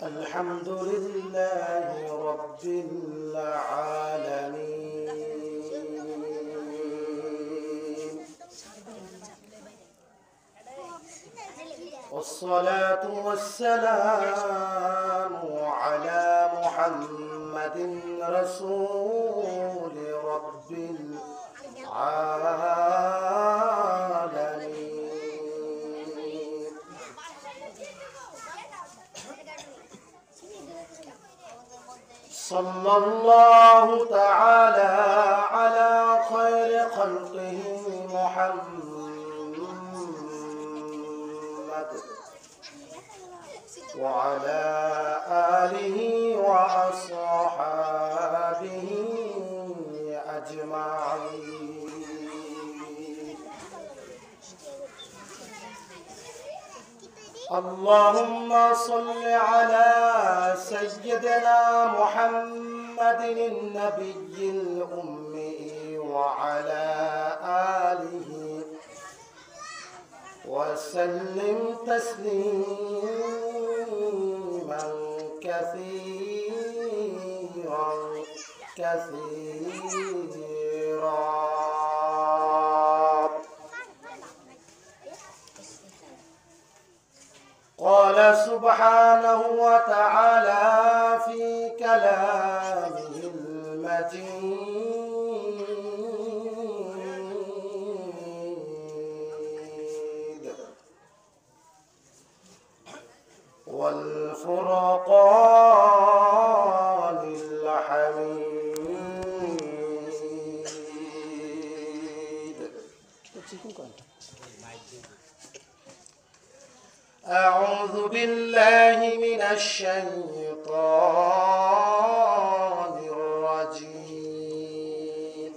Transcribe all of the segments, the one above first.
الحمد لله رب العالمين والصلاة والسلام على محمد رسول رب العالمين صلى الله تعالى على خير خلقه محمد وعلى آله وأصحابه أجمعين. اللهم صل على سيدنا محمد النبي الأمي وعلى آله وسلم تسليما كثيرا كثيرا. قال سبحانه وتعالى في كلامه المجيد والفرقان الحميد. أعوذ بالله من الشيطان الرجيم.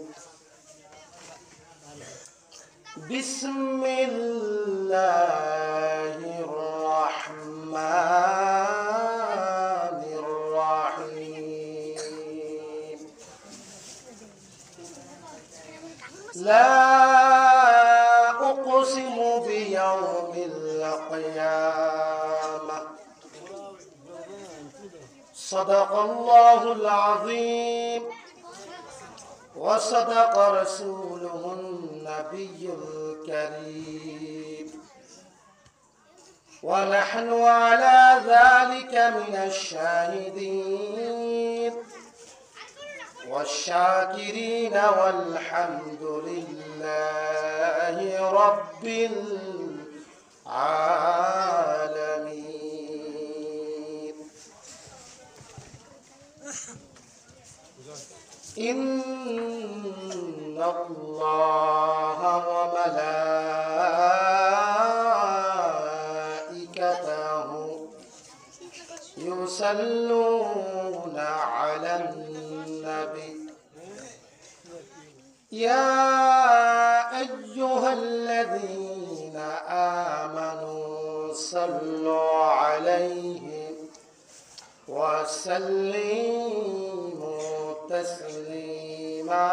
بسم الله الرحمن الرحيم. لا أقسم بيوم القيامة. صدق الله العظيم وصدق رسوله النبي الكريم ونحن على ذلك من الشاهدين والشاكرين والحمد لله رب العالمين. إن الله وملائكته يصلون على النبي يا أيها الذين آمنوا صلوا عليه وسلموا تسليما.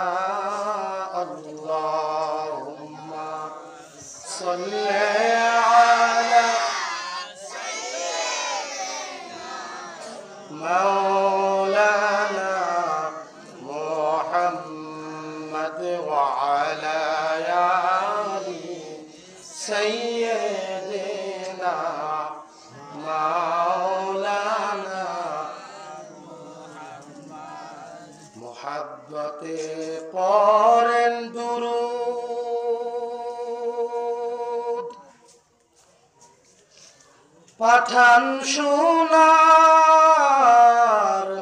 اللهم صل على مولانا محمد وعلى آل سيدنا مولانا محبت قارن درود পাঠান সোনার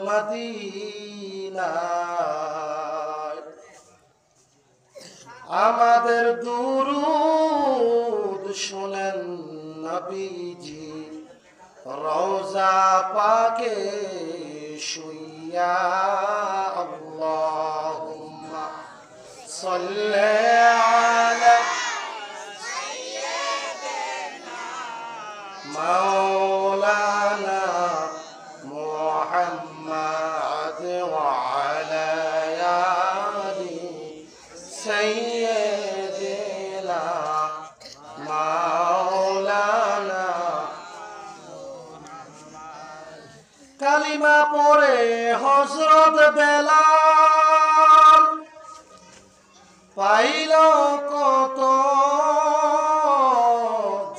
মদিনায় আমাদের দুরূদ শোনেন নবীজি রওজা পাকে শুইয়া। আল্লাহুম্মা সাল্লি আলা مولانا محمد وعلى آل سيدنا مولانا কালিমা পড়ে হযরত বেলাল পাইল কত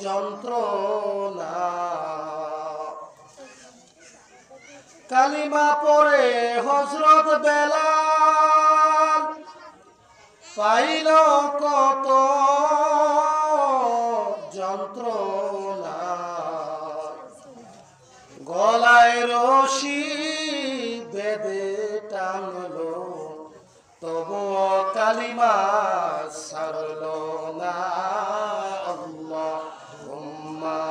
যন্ত্রণা। কালিমা পড়ে হযরত বেলাল পাইল কত যন্ত্রণা। গলায় রশি বেঁধে টানলো তবুও কালিমা ছাড়লো না। আল্লাহুম্মা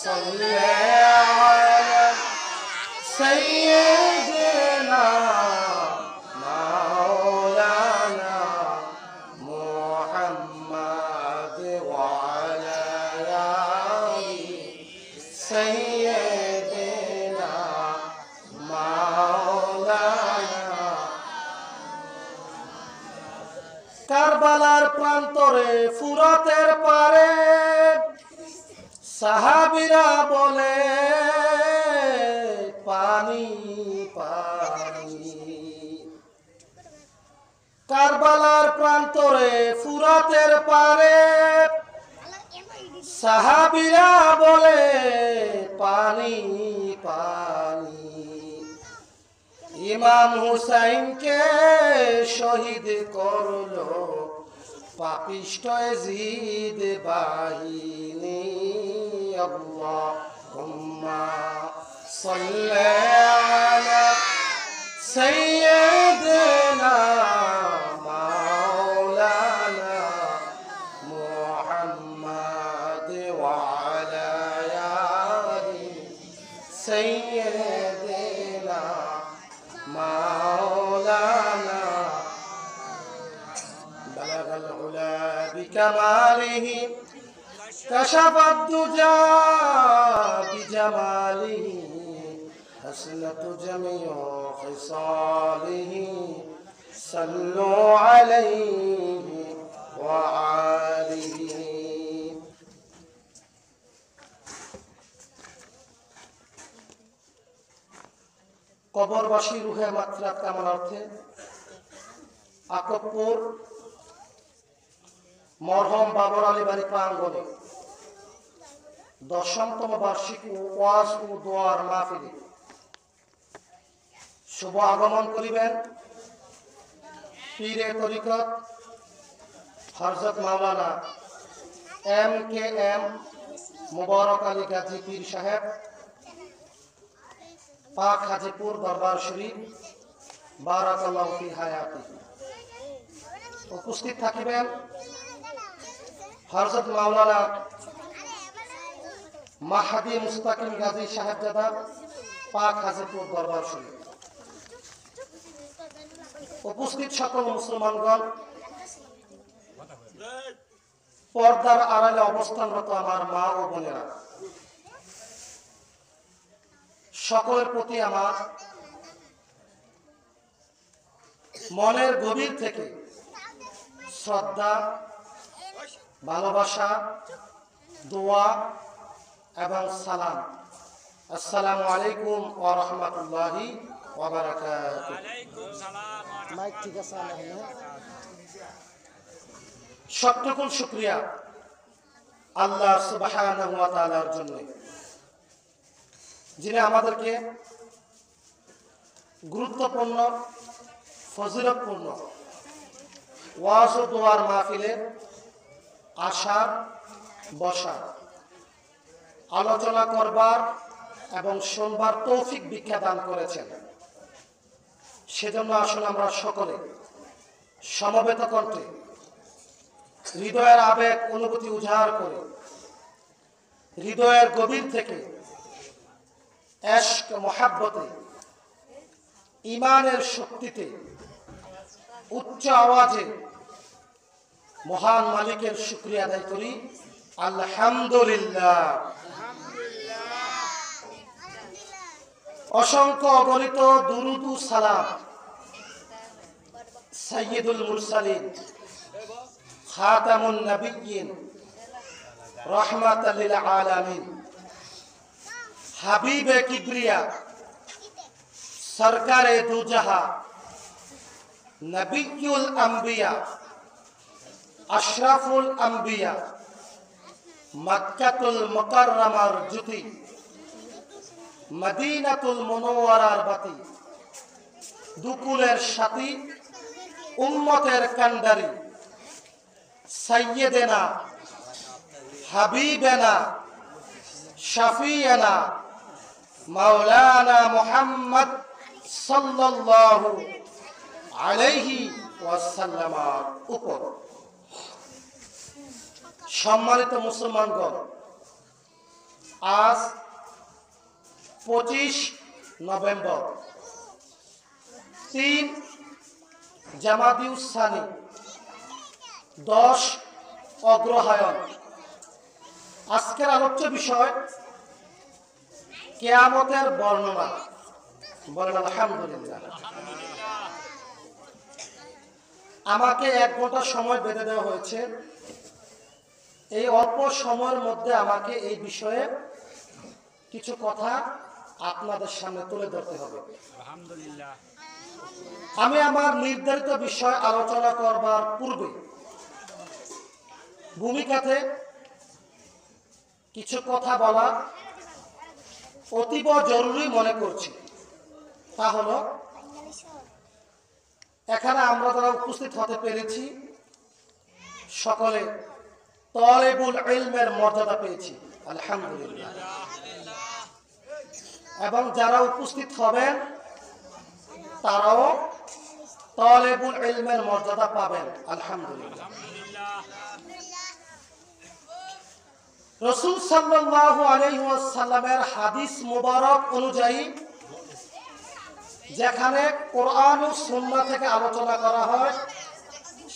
সাল্লি আলা সাইয়্যিদিনা মাওলানা মুহাম্মাদ ওয়া আলা আলি সাইয়্যিদিনা মাওলানা। কারবালার প্রান্তরে ফুরাতের পারে সাহাবীরা বলে পানি পানি। কারবালার প্রান্তরে ফুরাতের পারে সাহাবীরা বলে পানি পানি। ইমাম হুসাইনকে শহীদ করলো পাপিষ্ঠ ইয়াজিদ বাহিনী। আল্লাহুম্মা সাল্লি আলা সাইয়্যিদিনা মাওলানা মুহাম্মাদ ওয়া আলা আলি সাইয়্যিদিনা মাওলানা। বালাগাল উলা বিকামালিহি কাশাফাদ দুজা বিজামালিহি হাসনাতু জামিউ খিসালিহি সাল্লু আলাইহি ওয়া আলিহি। কবরবাসী রুহে মাগফিরাত কামনার্থে আকবপুর মরহম বাবর আলী বাড়ি প্রাঙ্গণে 10তম বার্ষিক ওয়াজ ও দোয়ার মাহফিলে শুভ আগমন করিবেন পীরে তরিকত হযরত মাওলানা MKM মুবারক আলী গাজী পীর সাহেব, পাক হাজিপুর দরবার শরীফ, বারাকাল্লাহু ফি হায়াতি। উপস্থিত থাকিবেন হযরত মাওলানা মাহাদি মুস্তাকিম গাজী সাহেবজাদা, পাক হাজিপুর দরবার শরীফ। উপস্থিত সকল মুসলমানগণ, পর্দার আড়ালে অবস্থানরত আমার মা ও বোনেরা, সকলের প্রতি আমার মনের গভীর থেকে শ্রদ্ধা, ভালোবাসা, দোয়া এবং সালাম। আসসালামু আলাইকুম ওয়া রাহমাতুল্লাহি ওয়া বারাকাতুহু। মাইক ঠিক আছে? সকল শুকরিয়া আল্লাহ সুবহানাহু ওয়া তাআলার জন্য, যিনি আমাদেরকে গুরুত্বপূর্ণ ফজিলতপূর্ণ ওয়াজ ও দোয়ার মাহফিলে আসার, বসার, আলোচনা করবার এবং শুনবার তৌফিক ভিক্ষা দান করেছেন। সেজন্য আসলে আমরা সকলে সমবেত কণ্ঠে হৃদয়ের আবেগ অনুভূতি উজাড় করে হৃদয়ের গভীর থেকে ইশক মুহাব্বতে ঈমানের শক্তিতে উচ্চ আওয়াজে মহান মালিকের শুকরিয়া আদায় করি। আলহামদুলিল্লাহ। অসংখ্য অগণিত দুরুদ ও সালাম সাইয়্যিদুল মুরসালিন, খাতামুন নবিয়্যিন, রাহমাতাল লিল আলামিন, হাবিবে কিবরিয়া সরকারে দুজাহা, নবিয়ুল আম্বিয়া, আশরাফুল আম্বিয়া, মক্কাতুল মুকাররমার জ্যোতি, মদিনাতুল মুনাওয়ারার বাতি, দুকুলের সাথী, উম্মতের কান্ডারি, সাইয়্যিদেনা হাবিবেনা শাফিয়ানা মাওলানা মুহাম্মদ সাল্লাল্লাহু আলাইহি ওয়াসাল্লামের উপর। সম্মানিত মুসলমানগণ, আজ 25 নভেম্বর 3 জামাদিউস সানি 10 অগ্রহায়ণ। আজকের আলোচ্য বিষয় কিয়ামতের বর্ণনা। বলেন আলহামদুলিল্লাহ। আমাকে 1 ঘন্টা সময় বেঁধে দেওয়া হয়েছে। এই অল্প সময়ের মধ্যে আমাকে এই বিষয়ে কিছু কথা আপনাদের সামনে তুলে ধরতে হবে। আমি আমার নির্ধারিত বিষয় আলোচনা করবার পূর্বে ভূমিকাতে কিছু কথা বলা অতীব জরুরি মনে করছি। তা হলো, এখানে আমরা যারা উপস্থিত হতে পেরেছি সকলে তালেবুল ইলমের মর্যাদা পেয়েছি, আলহামদুলিল্লাহ। এবং যারা উপস্থিত হবেন তারাও তালেবুল ইলমের মর্যাদা পাবেন, আলহামদুলিল্লাহ। রাসূল সাল্লাল্লাহু আলাইহি ওয়াসাল্লামের হাদিস মুবারক অনুযায়ী যেখানে কোরআন ও সুন্নাহ থেকে আলোচনা করা হয়,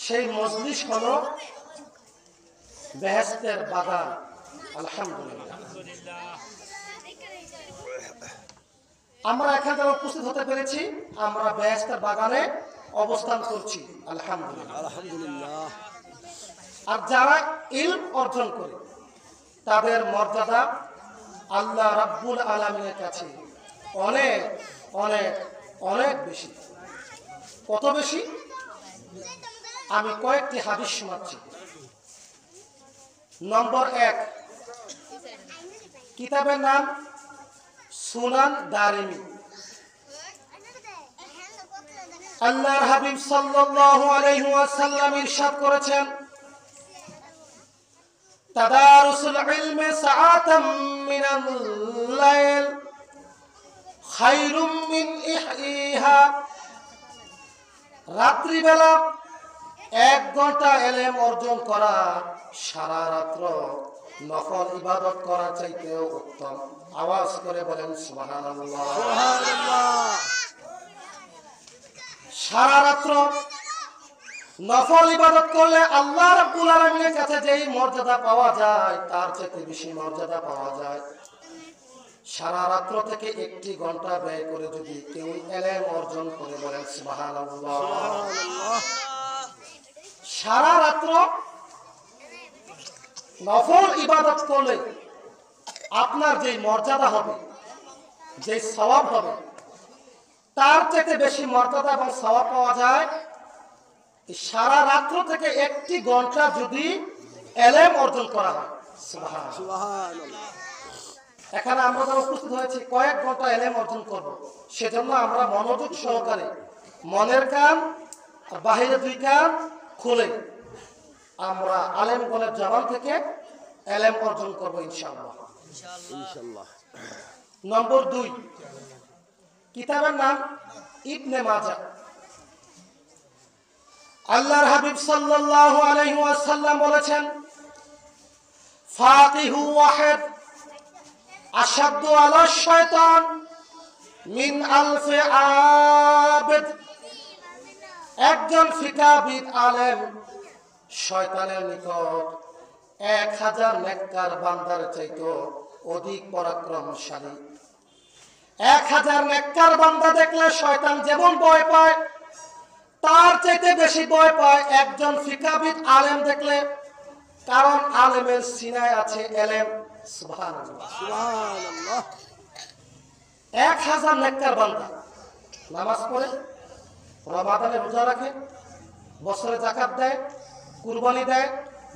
সেই মজলিস হলো বেহেশতের বাগান, আলহামদুলিল্লাহ। আমরা এখানে যারা উপস্থিত হতে পেরেছি, আমরা বেহেশতের বাগানে অবস্থান করছি, আলহামদুলিল্লাহ। আর যারা ইলম অর্জন করে তাদের মর্যাদা আল্লাহ রাব্বুল আলামিনের কাছে অনেক অনেক অনেক বেশি। কত বেশি? আমি কয়েকটি হাদিস শোনাচ্ছি। নম্বর 1, কিতাবের নাম সুনান দারিমি। আল্লাহর হাবিব সাল্লাল্লাহু আলাইহি ওয়াসাল্লাম ইরশাদ করেছেন, তাদারুসুল ইলমি সাআতাম মিনাল লাইল খায়রুম মিন ইহইহা। রাত্রিবেলা 1 ঘন্টা ইলম অর্জন করা সারা রাত্র নফল ইবাদত করার চাইতেও উত্তম। আওয়াজ করে বলেন সুবহানাল্লাহ, সুবহানাল্লাহ। সারা রাত্র নফল ইবাদত করলে আল্লাহ রাব্বুল আলামিনের কাছে যেই মর্যাদা পাওয়া যায় তার চেয়ে বেশি মর্যাদা পাওয়া যায় সারা রাত্র থেকে 1 ঘন্টা ব্যয় করে যদি কেউ ইলম অর্জন করে। বলেন সুবহানাল্লাহ, সুবহানাল্লাহ। সারা রাত্র নফল ইবাদত করলে আপনার যে মর্যাদা হবে, যে সওয়াব হবে, তার চেয়ে বেশি মর্যাদা এবং সওয়াব পাওয়া যায় সারা রাত্র থেকে 1 ঘন্টা যদি ইলম অর্জন করা হয়। সুবহানাল্লাহ। এখানে আমরা যারা উপস্থিত হয়েছি কয়েক ঘন্টা ইলম অর্জন করব, সেজন্য আমরা মনোযোগ সহকারে মনের কান আর বাহিরে 2 কান খুলে আমরা আলেমগণের জবান থেকে ইলম অর্জন করব ইনশাআল্লাহ, ইনশাআল্লাহ। নম্বর 2, কিতাবের নাম ইবনে মাজাহ। আল্লাহর হাবিব সাল্লাল্লাহু আলাইহি ওয়াসাল্লাম বলেছেন, ফাকিহু ওয়াহিদ আশাদ্দু আলা শাইতান মিন আলফি আবিদ। একজন ফিকাহবিদ আলেম শয়তানের নিকট 1000 নেককার বান্দার চাইতে অধিক পরাক্রমশালী। 1000 নেককার বান্দা দেখলে শয়তান যেমন ভয় পায় তার চাইতে বেশি ভয় পায় একজন ফিকাহবিদ আলেম দেখলে, কারণ আলেমের সিনায় আছে ইলম। সুবহানাল্লাহ, সুবহানাল্লাহ। 1000 নেককার বান্দা নামাজ পড়ে, রমাদানে রোজা রাখে, বছরে যাকাত দেয়, কুরবানি দেয়,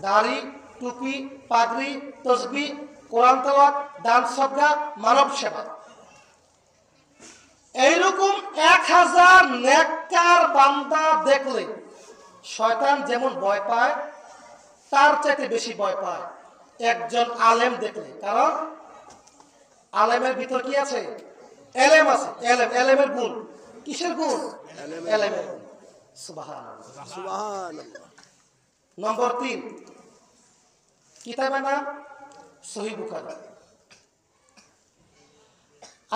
দাড়ি, টুপি, পাগড়ি, তসবিহ, কোরআন তেলাওয়াত, দান সদকা, মানব সেবা, এইরকম 1000 নেককার বান্দা দেখলে শয়তান যেমন ভয় পায়, তার চাইতে বেশি ভয় পায় একজন আলেম দেখলে। কারণ আলেমের ভিতর কি আছে? এলেম আছে। এলেমের গুণ। কিসের গুণ? এলেমের গুণ। সুবহানাল্লাহ, সুবহানাল্লাহ। নম্বর 3, কিতাবের নাম সহিহ বুখারী।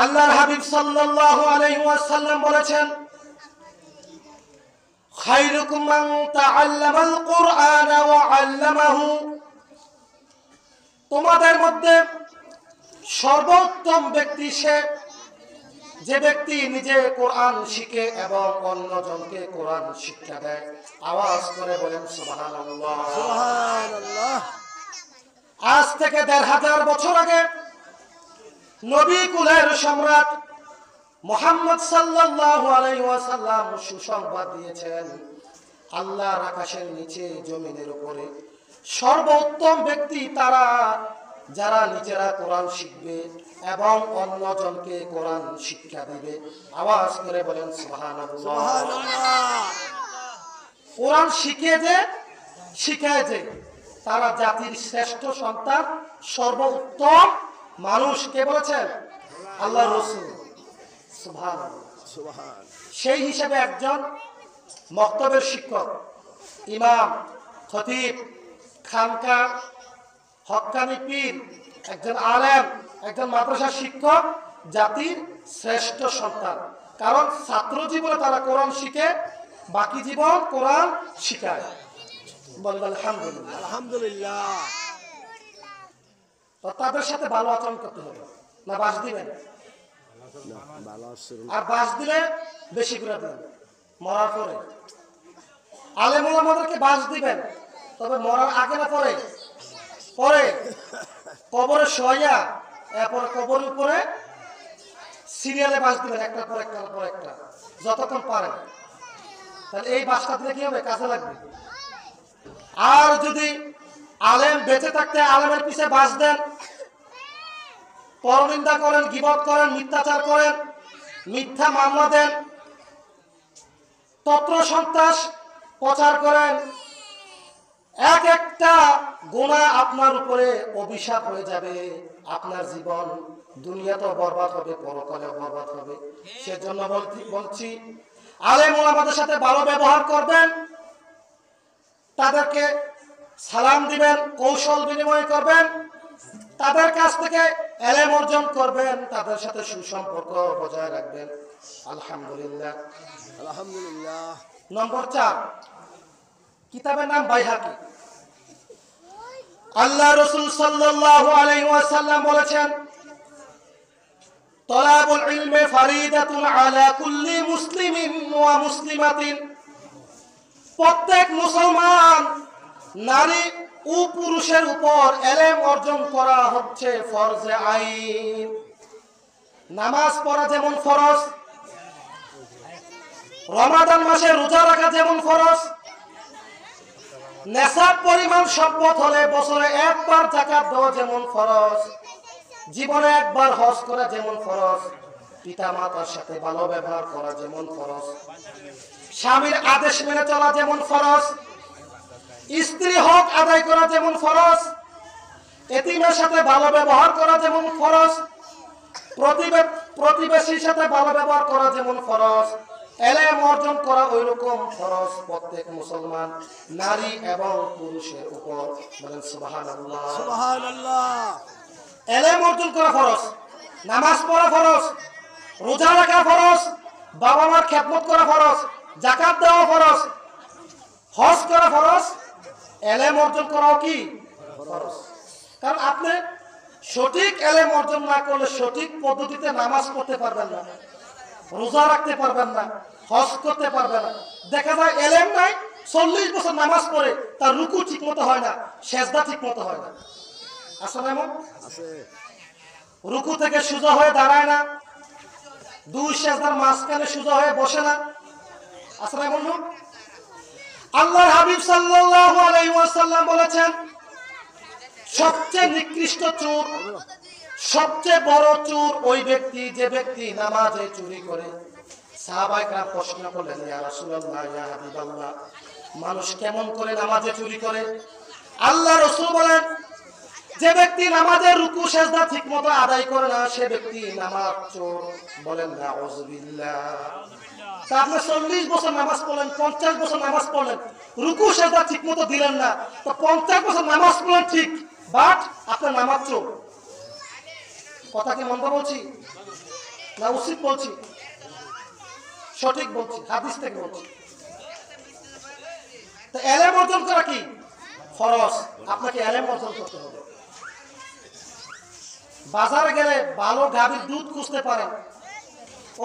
আল্লাহর হাবিব সাল্লাল্লাহু আলাইহি ওয়াসাল্লাম বলেছেন, খায়রুকুম মান তাআল্লামাল কুরআন ওয়া আল্লামাহু, তোমাদের মধ্যে সর্বোত্তম ব্যক্তি সে যে ব্যক্তি নিজে কোরআন শিখে এবং অন্যজনকে কোরআন শিক্ষা দেয়। আওয়াজ করে বলেন সুবহানাল্লাহ, সুবহানাল্লাহ। আজ থেকে 1500 বছর আগে নবী কুলের সম্রাট মুহাম্মদ সাল্লাল্লাহু আলাইহি ওয়াসাল্লাম সুসংবাদ দিয়েছেন, আল্লাহর আকাশের নিচে জমিনের উপরে সর্বোত্তম ব্যক্তি তারা যারা নিজেরা কোরআন শিখবে এবং অন্যজনকে কোরআন শিক্ষা দিবে। আওয়াজ করে বলেন সুবহানাল্লাহ, সুবহানাল্লাহ। কোরআন শিখায় যে তারা জাতির শ্রেষ্ঠ সন্তান, সর্বোত্তম মানুষ। কে বলেছেন? আল্লাহর রাসূল। সুবহানাল্লাহ, সুবহান। সেই হিসেবে একজন মক্তবের শিক্ষক, ইমাম, খতিব, খানকা, হক্কানি পীর, একজন আলেম, একজন মাদ্রাসার শিক্ষক জাতির শ্রেষ্ঠ সন্তান। কারণ ছাত্র জীবনে তারা কোরআন শিখে, বাকি জীবন কোরআন শিখায়। বলেন আলহামদুলিল্লাহ, আলহামদুলিল্লাহ। তো তাদের সাথে ভালো আচরণ করতে হবে, না বাস দিবেন? আর বাস দিলে বেশি করে দিবেন মরার পরে। আলেম ওলামাদেরকে বাস দিবেন, তবে মরার আগে না পরে? পরে কবরে শোয়া, এরপরে কবরের উপরে সিরিয়ালে বাস দিবেন, একটার পর একটার পর একটা, যতক্ষণ পারেন। তাহলে এই বাসটা দিলে কি হবে? কাজে লাগবে। আর যদি আলেম বেঁচে থাকতে আলেমের পিছে বাস দেন, পরনিন্দা করেন, গীবত করেন, মিথ্যাচার করেন, মিথ্যা মামলা দেন, তত্র সন্ত্রাস প্রচার করেন, এক একটা গুনাহ আপনার উপরে অভিশাপ হয়ে যাবে। আপনার জীবন দুনিয়াতেও বরবাদ হবে, পরকালেও বরবাদ হবে। সেজন্য বলছি, আলেম ওলামাদের সাথে ভালো ব্যবহার করবেন, তাদেরকে সালাম দিবেন, কৌশল বিনিময় করবেন, তাদের কাছ থেকে এলেম অর্জন করবেন, তাদের সাথে সুসম্পর্ক বজায় রাখবেন। আলহামদুলিল্লাহ, আলহামদুলিল্লাহ। নম্বর 4, কিতাবের নাম বাইহাকি। আল্লাহ রাসূল সাল্লাল্লাহু আলাইহি ওয়াসাল্লাম বলেছেন, তলাবুল ইলমি ফারিদাতুন আলা কুল্লি মুসলিমিন ওয়া মুসলিমাতিন, প্রত্যেক মুসলমান নারী ও পুরুষের উপর ইলম অর্জন করা হচ্ছে ফরজে আইন। নামাজ পড়া যেমন ফরজ, রমাদান মাসে রোজা রাখা যেমন ফরজ, নেশাব পরিমাণ সম্পদ হলে বছরে একবার যাকাত দেওয়া যেমন ফরজ, জীবনে একবার হজ করা যেমন ফরজ, পিতা মাতার সাথে ভালো ব্যবহার করা যেমন ফরজ, স্বামীর আদেশ মেনে চলা যেমন ফরজ, স্ত্রী হক আদায় করা যেমন ফরজ, এতিমের সাথে ভালো ব্যবহার করা যেমন ফরজ, প্রতিবেশীর সাথে ভালো ব্যবহার করা যেমন ফরজ, ইলম অর্জন করা ওইরকম ফরজ প্রত্যেক মুসলমান নারী এবং পুরুষের উপর। বলেন সুবহানাল্লাহ, সুবহানাল্লাহ। ইলম অর্জন করা ফরজ, নামাজ পড়া ফরজ, রোজা রাখা ফরজ, বাবা মার খেদমত করা ফরজ, যাকাত দেওয়া ফরজ, হজ করা ফরজ, ইলম অর্জন করাও কি ফরজ। কারণ আপনি সঠিক ইলম অর্জন না করলে সঠিক পদ্ধতিতে নামাজ পড়তে পারবেন না, রোজা রাখতে পারবেন না, হজ করতে পারবেন না। দেখা যায় ইলম নাই, 40 বছর নামাজ পড়ে তার রুকু ঠিক মতো হয় না, সেজদা ঠিক মতো হয় না। আছে না এমন? রুকু থেকে সোজা হয়ে দাঁড়ায় না, দুই সেজদার মাঝখানে সোজা হয়ে বসে না, আছে না বন্ধু? আল্লাহর হাবিব সাল্লাল্লাহু আলাইহি ওয়াসাল্লাম বলেছেন, সবচেয়ে নিকৃষ্ট চোর, সবচেয়ে বড় চোর ওই ব্যক্তি যে ব্যক্তি নামাজে চুরি করে। সাহাবায়ে কেরাম প্রশ্ন করলেন, ইয়া রাসূলুল্লাহ, ইয়া হাবিবাল্লাহ, মানুষ কেমন করে নামাজে চুরি করে? আল্লাহ রাসূল বলেন, যে ব্যক্তি নামাজের রুকু সিজদা ঠিকমতো আদায় করে না সে ব্যক্তি নামাজ চোর। বলেন নাউযুবিল্লাহ। তা আপনি 40 বছর নামাজ পড়লেন, 50 বছর নামাজ পড়লেন, রুকু সিজদা ঠিকমতো দিলেন না, তো 50 বছর নামাজ পড়লেন ঠিক, বাট আপনার নামাজ চোর। কথা কি মন্দ বলছি না উচিত বলছি? সঠিক বলছি, হাদিস থেকে বলছি। তো এলেম অর্জন করা কি ফরজ, আপনাকে এলেম অর্জন করতে হবে। বাজারে গেলে ভালো গাভীর দুধ খুঁজতে পারেন,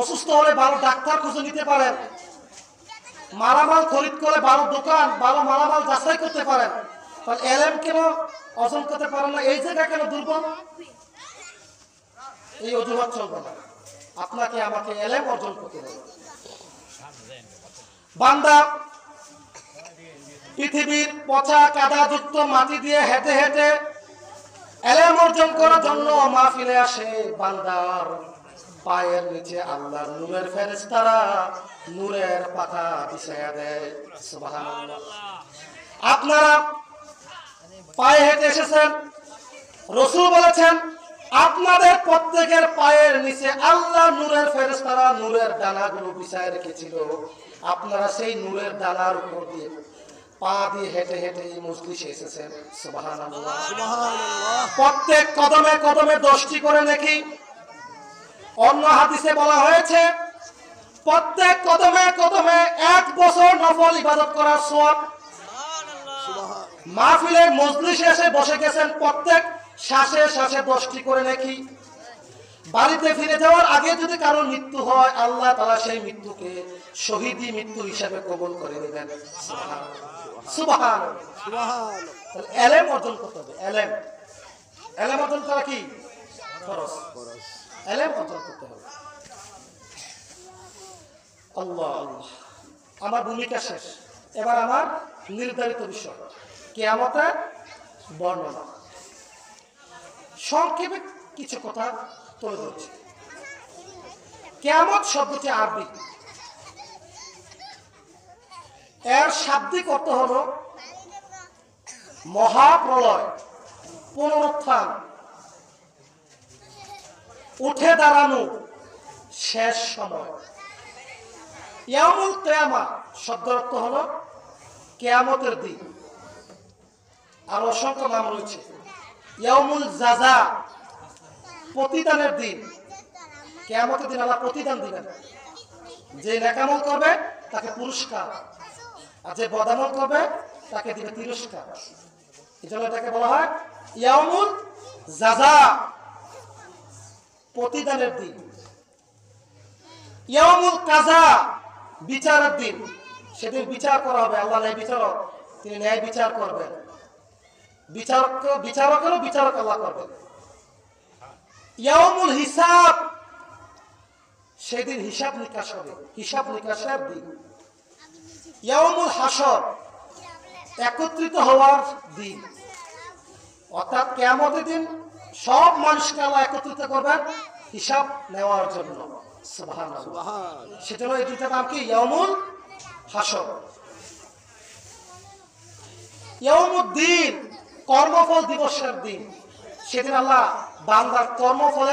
অসুস্থ হলে ভালো ডাক্তার খুঁজে নিতে পারেন, মালামাল খরিদ করে ভালো দোকান ভালো মালামাল যাচাই করতে পারেন, তাহলে এলেম কেন অর্জন করতে পারেন না? এই জায়গা কেন দুর্বল? এই অজুহাত চলবে না। আপনাকে আমাকে এলেম অর্জন করতে হবে। বান্দা পৃথিবীর পচা কাদাযুক্ত মাটি দিয়ে হেঁটে হেঁটে এলেম অর্জন করার জন্য মাহফিলে আসে। বান্দার পায়ের নিচে আল্লাহর নূরের ফেরেশতারা নূরের পাখা বিছায়া দেয়। সুবহানাল্লাহ। আপনারা পায়ে হেঁটে এসেছেন, রাসূল বলেছেন আপনাদের প্রত্যেকের পায়ের নিচে আল্লাহ নূরের ফেরেশতারা নূরের ডানাগুলো বিছায় রেখেছিল। আপনারা সেই নূরের ডানার উপর দিয়ে পা দিয়ে হেঁটে হেঁটে এই মজলিসে এসেছেন। সুবহানাল্লাহ, সুবহানাল্লাহ। প্রত্যেক কদমে কদমে 10টি করে নেকি। অন্য হাদিসে বলা হয়েছে প্রত্যেক কদমে কদমে 1 বছর নফল ইবাদত করার সওয়াব। সুবহানাল্লাহ। মাহফিলের মজলিসে এসে বসে গেছেন, প্রত্যেক শ্বাসে শ্বাসে 10টি করে নেকি। বাড়িতে ফিরে যাওয়ার আগে যদি কারো মৃত্যু হয় আল্লাহ তাআলা সেই মৃত্যুকে শহীদি মৃত্যু হিসেবে কবুল করে নেবেন। সুবহানাল্লাহ, সুবহানাল্লাহ। এলেম অর্জন করতে হবে। এলেম অর্জন করা কি ফরজ। এলেম অর্জন করতে হবে। আল্লাহ আল্লাহ। আমার ভূমিকা শেষ, এবার আমার নির্ধারিত বিষয় কিয়ামতের বর্ণনা। সংক্ষেপে কিছু কথা তুলে ধরছি। কিয়ামত শব্দটি আরবি, এর শাব্দিক অর্থ হলো মহাপ্রলয়, পুনরুত্থান, উঠে দাঁড়ানো, শেষ সময়। ইয়াউমুল কিয়ামা শব্দের অর্থ হলো কিয়ামতের দিন। আর অসংখ্য নাম রয়েছে। ইয়াউমুল জাযা, প্রতিদানের দিন। কিয়ামতের দিন আল্লাহ প্রতিদান দিবেন। যে নেকামল করবে তাকে পুরস্কার, আর যে বদামল করবে তাকে দিবে তিরস্কার। এজন্য এটাকে বলা হয় ইয়াউমুল জাযা, প্রতিদানের দিন। ইয়াউমুল কাযা, বিচারের দিন। সেদিন বিচার করা হবে। আল্লাহ ন্যায় বিচারক, তিনি ন্যায় বিচার করবেন। বিচারকেরও বিচারক আল্লাহ করবেন। ইয়াউমুল হিসাব, সেদিন হিসাব নিকাশ হবে, হিসাব নিকাশের দিন। ইয়াউমুল হাসর, একত্রিত হওয়ার দিন। অর্থাৎ কিয়ামতের দিন সব মানুষকে আল্লাহ একত্রিত করবেন হিসাব নেওয়ার জন্য। সুবহানাল্লাহ। সেজন্য এই দুইটার নাম কি? ইয়াউমুল হাসর। ইয়াউমুদ্দিন, কর্মফল দিবসের দিন। সেদিন আল্লাহ বান্দার কর্মফল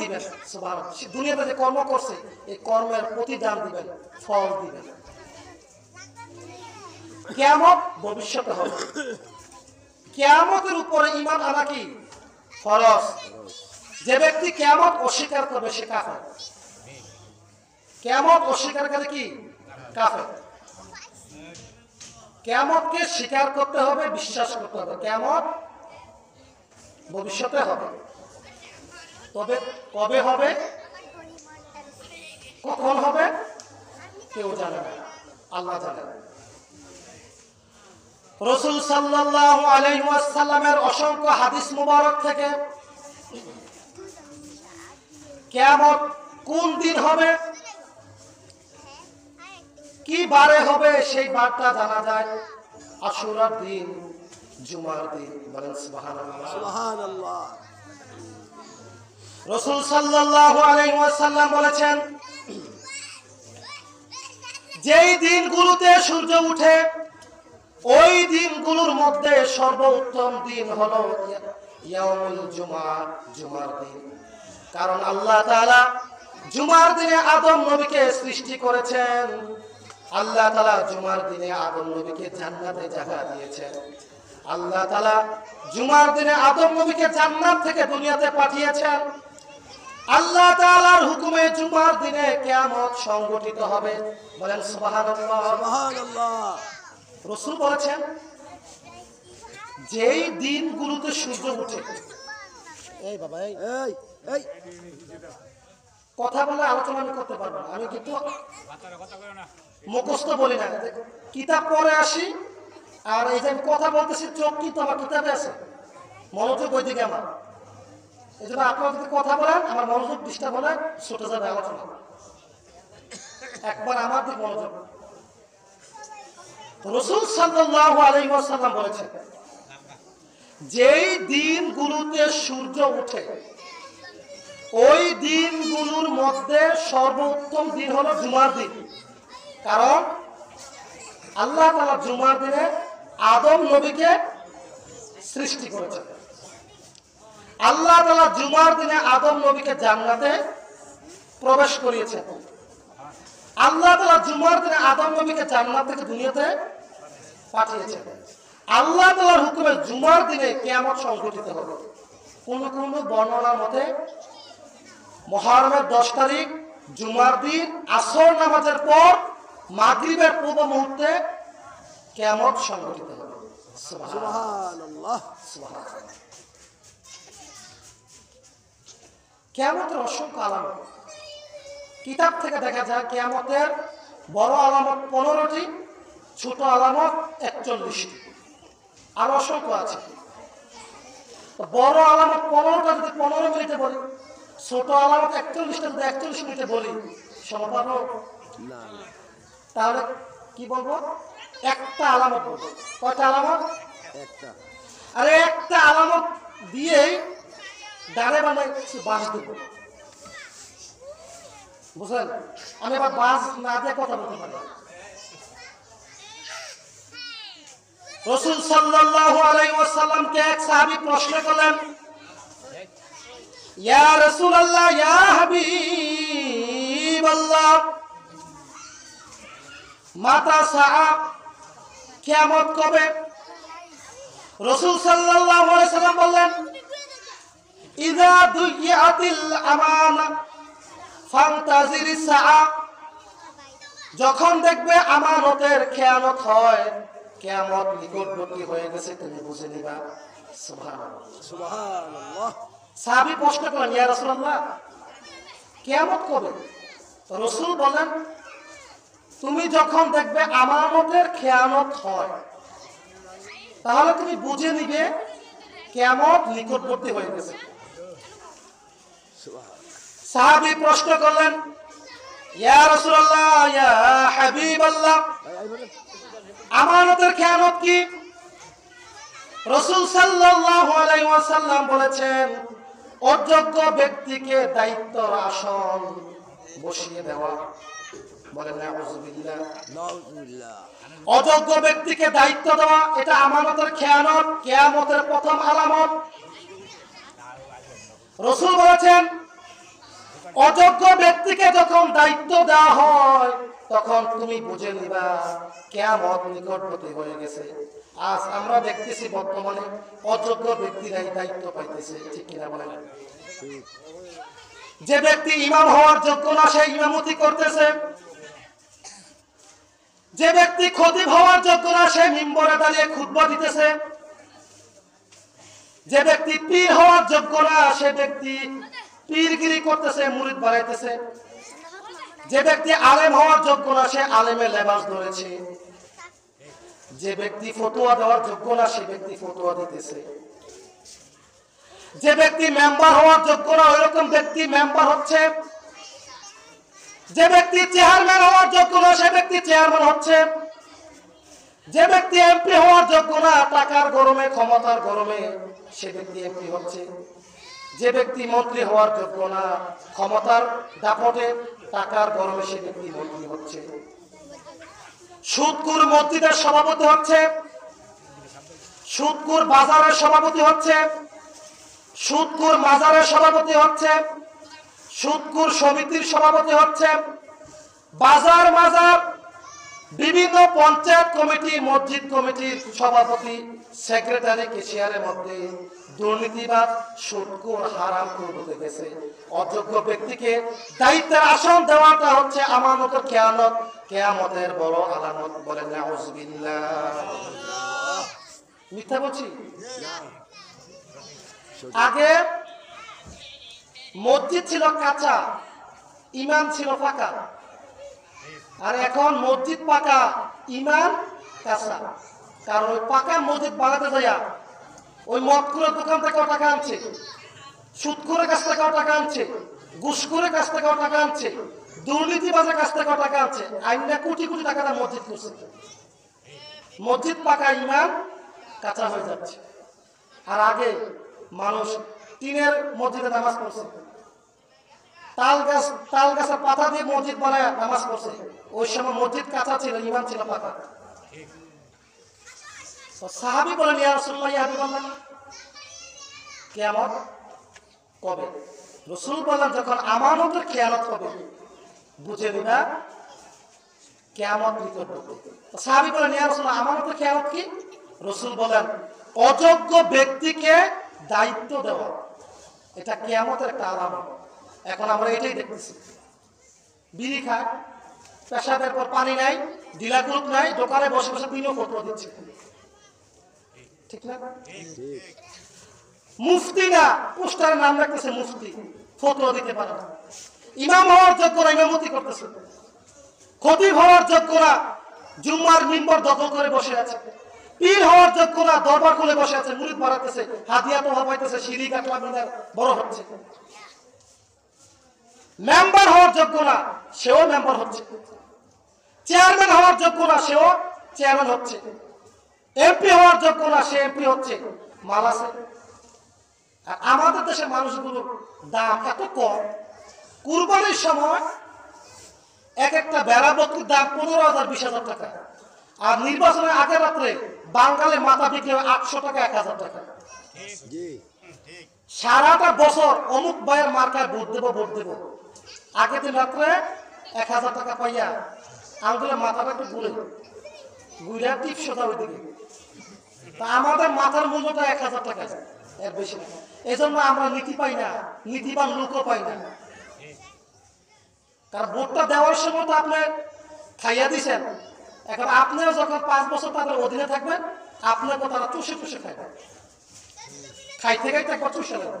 দিবেন। সুবহানাল্লাহ। দুনিয়াতে যে কর্ম করছে এই কর্মের প্রতিদান দিবেন, ফল দিবেন। কিয়ামত ভবিষ্যতে হবে। কিয়ামতের উপরে ঈমান আনা কি ফরজ। যে ব্যক্তি কিয়ামত অস্বীকার করবে সে কাফের। কিয়ামত অস্বীকার করে কি কাফের। কিয়ামতকে স্বীকার করতে হবে, বিশ্বাস করতে হবে। কিয়ামত ভবিষ্যতে হবে, তবে কবে হবে, কখন হবে কেউ জানে না, আল্লাহ জানে। রাসূল সাল্লাল্লাহু আলাইহি ওয়াসাল্লামের অসংখ্য হাদিস মুবারক থেকে কিয়ামত কোন দিন হবে, কি বারে হবে, সেই বারটা জানা যায় আশুরার দিন, জুমার দিন। বলেন সুবহানাল্লাহ। সুবহানাল্লাহ। রাসূল সাল্লাল্লাহু আলাইহি ওয়াসাল্লাম বলেছেন, যেই দিনগুলোতে সূর্য উঠে ওই দিনগুলোর মধ্যে সর্বোত্তম দিন হলো ইয়াউমুল জুমআ, জুমার দিন। কারণ আল্লাহ তাআলা জুমার দিনে আদম নবীকে সৃষ্টি করেছেন। আল্লাহ তাআলা জুমার দিনে আদম নবীকে জান্নাতে জায়গা দিয়েছেন। আল্লাহ তাআলা জুমার দিনে আদম নবীকে জান্নাত থেকে দুনিয়াতে পাঠিয়েছেন। আল্লাহ তাআলার হুকুমে জুমার দিনে কিয়ামত সংগঠিত হবে। বলেন সুবহানাল্লাহ। সুবহানাল্লাহ। রাসূল বলেছেন, যেই দিনগুলোতে সূর্য ওঠে, এই বাবা এই এই কথা বলে আলোচনা আমি করতে পারবো না, আমি কিন্তু মুখস্থ বলি না, কিতাব পড়ে আসি, আর এই যে আমি কথা বলতেছি চোখ কিন্তু আমার কিতাবে আছে, মনোযোগ ওই দিকে আমার। এই জন্য আপনারা যদি কথা বলেন আমার মনোযোগ ডিস্টার্ব হলে ছুটে যাবে আলোচনা। একবার আমার দিক মনোযোগ। রাসূল সাল্লাল্লাহু আলাইহি ওয়াসাল্লাম বলেছেন, যেই দিনগুলোতে সূর্য ওঠে ওই দিনগুলোর মধ্যে সর্বোত্তম দিন হলো জুমার দিন। কারণ আল্লাহ তাআলা জুমার দিনে আদম নবীকে সৃষ্টি করেছেন। আল্লাহ তাআলা জুমার দিনে আদম নবীকে জান্নাতে প্রবেশ করিয়েছেন। আল্লাহ তাআলা জুমার দিনে আদম নবীকে জান্নাত থেকে দুনিয়াতে পাঠিয়েছেন। আল্লাহ তাআলার হুকুমে জুমার দিনে কিয়ামত সংঘটিত হবে। কোন কোন বর্ণনার মতে মুহররমের 10 তারিখ জুমার দিন আসর নামাজের পর মাগরিবের পূর্ব মুহূর্তে কিয়ামত সংঘটিত হবে। সুবহানাল্লাহ। সুবহানাল্লাহ। কিয়ামতের অসংখ্য আলামত কিতাব থেকে দেখা যায়। কিয়ামতের বড় আলামত 15টি, ছোট আলামত 41টি, আর অসংখ্য আছে। বড় আলামত 15টা যদি 15 মিনিটে বলি, ছোট আলামত 41টা যদি 41 মিনিটে বলি, সমাধান না, তাহলে কি বলবো? একটা আলামত বলবো। কয়টা আলামত? একটা। আরে একটা আলামত দিয়েই ডানে বামে বাস দেব, বুঝলেন? আমি আবার বাস না দিয়ে কথা বলতে পারি। রাসূল সাল্লাল্লাহু আলাইহি ওয়াসাল্লামকে এক সাহাবী প্রশ্ন করলেন, ইয়া রাসূলুল্লাহ, ইয়া হাবিবাল্লাহ, মাতা সাআ, কিয়ামত কবে? রাসূল সাল্লাল্লাহু আলাইহি ওয়াসাল্লাম বললেন, ইযা দুইয়াতিল আমানা ফান্তাজিরিস সাআ, যখন দেখবে আমানতের খেয়ানত হয়, কিয়ামত নিকটবর্তী হয়ে গেছে, তুমি বুঝে নিবা। সুবহানাল্লাহ। সুবহানাল্লাহ। সাহাবী প্রশ্ন করলেন, ইয়া রাসূলুল্লাহ, কিয়ামত কবে? রাসূল বলেন, তুমি যখন দেখবে আমানতের খেয়ানত হয়, তাহলে তুমি বুঝে নিবে কিয়ামত নিকটবর্তী হয়ে গেছে। সাহাবী প্রশ্ন করলেন, ইয়া রাসূলুল্লাহ, ইয়া হাবিবাল্লাহ, আমানতের খেয়ানত কি? রাসূল সাল্লাল্লাহু আলাইহি ওয়াসাল্লাম বলেছেন, অযোগ্য ব্যক্তিকে দায়িত্বের আসন বসিয়ে দেওয়া। বলেন নাউযুবিল্লাহ। নাউযুবিল্লাহ। অযোগ্য ব্যক্তিকে দায়িত্ব দেওয়া, এটা আমানতের খেয়ানত, কিয়ামতের প্রথম আলামত। রাসূল বলেছেন, অযোগ্য ব্যক্তিকে যখন দায়িত্ব দেওয়া হয়, তখন তুমি বুঝে নিবা কিয়ামত নিকটবর্তী হয়ে গেছে। আজ আমরা দেখতেছি বর্তমানে অযোগ্য ব্যক্তিরাই দায়িত্ব পাইতেছে, ঠিক কিনা বলেন? যে ব্যক্তি ইমাম হওয়ার যোগ্য না, সে ইমামতি করতেছে। যে ব্যক্তি খতিব হওয়ার যোগ্য না, সে মিম্বরে দাঁড়িয়ে খুতবা দিতেছে। যে ব্যক্তি পীর হওয়ার যোগ্য না, সে ব্যক্তি পীরগিরি করতেছে, মুরিদ বানাইতেছে। যে ব্যক্তি আলেম হওয়ার যোগ্য না, সে আলেমের লেবাস ধরেছে। যে ব্যক্তি ফতোয়া দেওয়ার যোগ্য না, সে ব্যক্তি ফতোয়া দিতেছে। যে ব্যক্তি মেম্বার হওয়ার যোগ্য না ওইরকম ব্যক্তি মেম্বার হচ্ছে, যে ব্যক্তি চেয়ারম্যান হওয়ার যোগ্য না সে ব্যক্তি চেয়ারম্যান হচ্ছে, যে ব্যক্তি এমপি হওয়ার যোগ্য না টাকার গরমে ক্ষমতার গরমে সে ব্যক্তি এমপি হচ্ছে, যে ব্যক্তি মন্ত্রী হওয়ার যোগ্য না ক্ষমতার দাপটে টাকার গরমে সে ব্যক্তি মন্ত্রী হচ্ছে। সুদখোর মসজিদের সভাপতি হচ্ছে, সুদখোর বাজারের সভাপতি হচ্ছে, সুদখোর মাজারের সভাপতি হচ্ছে, সুদখোর সমিতির সভাপতি হচ্ছে, বাজার মাজার বিভিন্ন পঞ্চায়েত কমিটি মসজিদ কমিটির সভাপতি সেক্রেটারি ক্যাশিয়ারের মধ্যে দুর্নীতিবাজ সুদখোর হারামখোর হতে গেছে। অযোগ্য ব্যক্তিকে দায়িত্বের আসন দেওয়াটা হচ্ছে আমানতের খেয়ানত, কিয়ামতের বড় আলামত। বলেন নাউজুবিল্লাহ। মিথ্যা বলছি? আগে মসজিদ ছিল কাঁচা, ইমান ছিল পাকা, আর এখন মসজিদ পাকা, ইমান কাঁচা। কারণ ওই পাকা মসজিদ বানাতে যাইয়া ওই মদখোরের দোকান থেকে টাকা আনছে, সুদখোরের কাছ থেকে টাকা আনছে, ঘুষখোরের কাছ থেকে টাকা আনছে, দুর্নীতিবাজের কাছ থেকে টাকা আনছে, আইনা কোটি কোটি টাকা তার মসজিদ করছে। মসজিদ পাকা, ইমান কাঁচা হয়ে যাচ্ছে। আর আগে মানুষ টিনের মসজিদে নামাজ পড়ছে, তাল গাছের পাতা দিয়ে মসজিদ বানায় নামাজ পড়ছে। ওই সময় মসজিদ কাঁচা ছিল, ইমান ছিল পাকা। সাহাবী বলেন, ইয়া রাসূলুল্লাহ, ইয়া হাবিবাল্লাহ, কিয়ামত কবে? রাসূল বলেন, যখন আমানতের খেয়ানত হবে বুঝে নিবা কিয়ামত নিকটবর্তী। সাহাবী বলেন, ইয়া রাসূলুল্লাহ, আমানতের খেয়ানত কি? রাসূল বলেন, অযোগ্য ব্যক্তিকে দায়িত্ব দেওয়া, এটা কিয়ামতের একটা আলামত। এখন আমরা এটাই দেখতেছি। বিড়ি খায়, পেশাবের পর পানি নাই, ডিলার গ্রুপ নাই, দোকানে বসে বসে দিনও ফতোয়া দিচ্ছে, ঠিক না? মুফতি না, পোস্টারের নাম রাখতেছে মুফতি, ফতোয়া দিতে পারে না। ইমাম হওয়ার যোগ্য না, ইমামতি করতেছে। খতিব হওয়ার যোগ্য না, জুম্মার মিম্বর দখল করে বসে আছে। পীর হওয়ার যোগ্য না, দরবার খুলে বসে আছে, মুরিদ বাড়াতেছে, হাদিয়া তোহা পাইতেছে, সিঁড়ি কাটলা মিনার বড় হচ্ছে। মেম্বার হওয়ার যোগ্য না, সেও মেম্বার হচ্ছে। চেয়ারম্যান হওয়ার যোগ্য না, সেও চেয়ারম্যান হচ্ছে। এমপি হওয়ার যোগ্য না, সে এমপি হচ্ছে। মাল আছে। আর আমাদের দেশের মানুষগুলোর দাম এত কম, কুরবানির সময় এক একটা বেড়া বকরির দাম 15,000 20,000 টাকা, আর নির্বাচনের আগের রাত্রে বাঙালির মাথা বিক্রি হয় 800 টাকা 1,000 টাকা। সারাটা বছর অমুক ভাইয়ের মার্কায় ভোট দেবো, আগের দিন রাত্রে 1,000 টাকা পাইয়া আঙ্গুলের মাথাটা একটু ঘুরে টিপ সোজা ওই দিকে। তা আমাদের মাথার মূল্যটা 1,000 টাকা, এর বেশি না। এই জন্য আমরা নীতি পাই না, নীতিবান লোকও পাই না। কারণ ভোটটা দেওয়ার সময় তো আপনি খাইয়া দিছেন, এখন আপনিও যখন 5 বছর তাদের অধীনে থাকবেন, আপনাকে তারা চুষে চুষে খাইবে, খাইতে খাইতে একবার চুষে নেবে।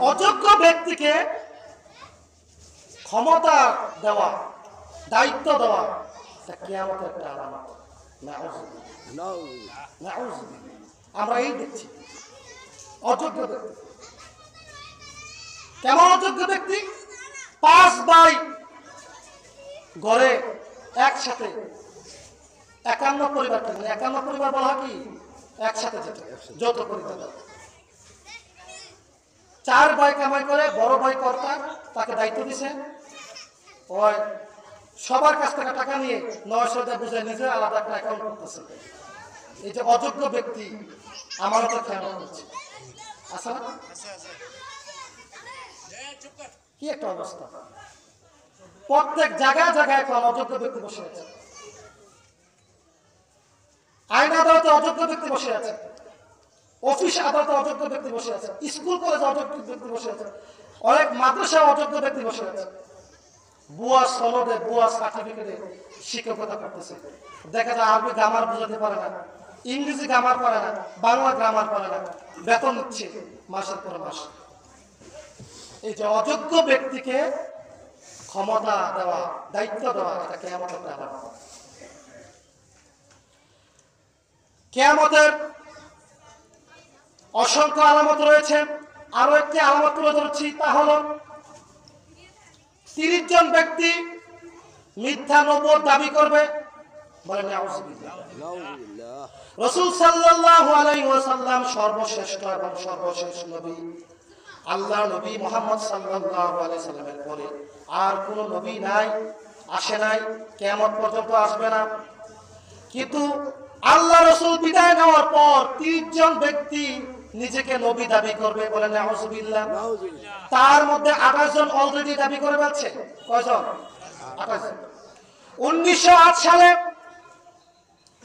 অযোগ্য ব্যক্তিকে ক্ষমতা দেওয়া, দায়িত্ব দেওয়া, এটা কিয়ামতের একটা আলামত। আমরা এই দেখছি অযোগ্য ব্যক্তি। কেমন অযোগ্য ব্যক্তি? 5 ভাই ঘরে একসাথে, 51 পরিবার, 51 পরিবার বলা কি একসাথে যেতে, যৌথ পরিবার। 4 ভাই কামাই করে, বড় ভাই কর্তা, তাকে দায়িত্ব দিছে। ওই সবার কাছ থেকে টাকা নিয়ে 900 টাকা বুঝে নিজে আলাদা একটা অ্যাকাউন্ট করতেছে। এই যে অযোগ্য ব্যক্তি আমারও খেয়াল করছে, আচ্ছা না? কি একটা অবস্থা! প্রত্যেক জায়গায় জায়গায় এখন অযোগ্য ব্যক্তি বসে আছে। আইন আদালতে অযোগ্য ব্যক্তি বসে আছে, অফিস আদালতে অযোগ্য ব্যক্তি বসে আছে, স্কুল কলেজে অযোগ্য ব্যক্তি বসে আছে, অনেক মাদ্রাসায় অযোগ্য ব্যক্তি বসে আছে। বুয়া সনদে, বুয়া সার্টিফিকেটে শিক্ষকতা করতেছে। দেখা যায় আরবি গ্রামার বুঝাতে পারে না, ইংরেজি গ্রামার পারে না, বাংলা গ্রামার পারে না, বেতন নিচ্ছে মাসের পর মাস। এই যে অযোগ্য ব্যক্তিকে ক্ষমতা দেওয়া, দায়িত্ব দেওয়া, এটা কিয়ামতের আলামত। কিয়ামতের অসংখ্য আলামত রয়েছে। আরো একটি আলামত তুলে ধরছি, তা হলো 30 জন ব্যক্তি মিথ্যা নবুয়ত দাবি করবে, বলেন নাউযুবিল্লাহ। নাউযুবিল্লাহ। রাসূল সাল্লাল্লাহু আলাইহি ওয়াসাল্লাম সর্বশ্রেষ্ঠ এবং সর্বশেষ নবী। আল্লাহ নবী মুহাম্মদ সাল্লাল্লাহু আলাইহি সাল্লামের পরে আর কোন নবী নাই, আসে নাই, কিয়ামত পর্যন্ত আসবে না। কিন্তু আল্লাহ রাসূল বিদায় নেওয়ার পর 30 জন ব্যক্তি নিজেকে নবী দাবি করবে, বলেন নাউযুবিল্লাহ। নাউযুবিল্লাহ। তার মধ্যে 28 জন অলরেডি দাবি করে ফেলছে। কয়জন? 28 জন। 1908 সালে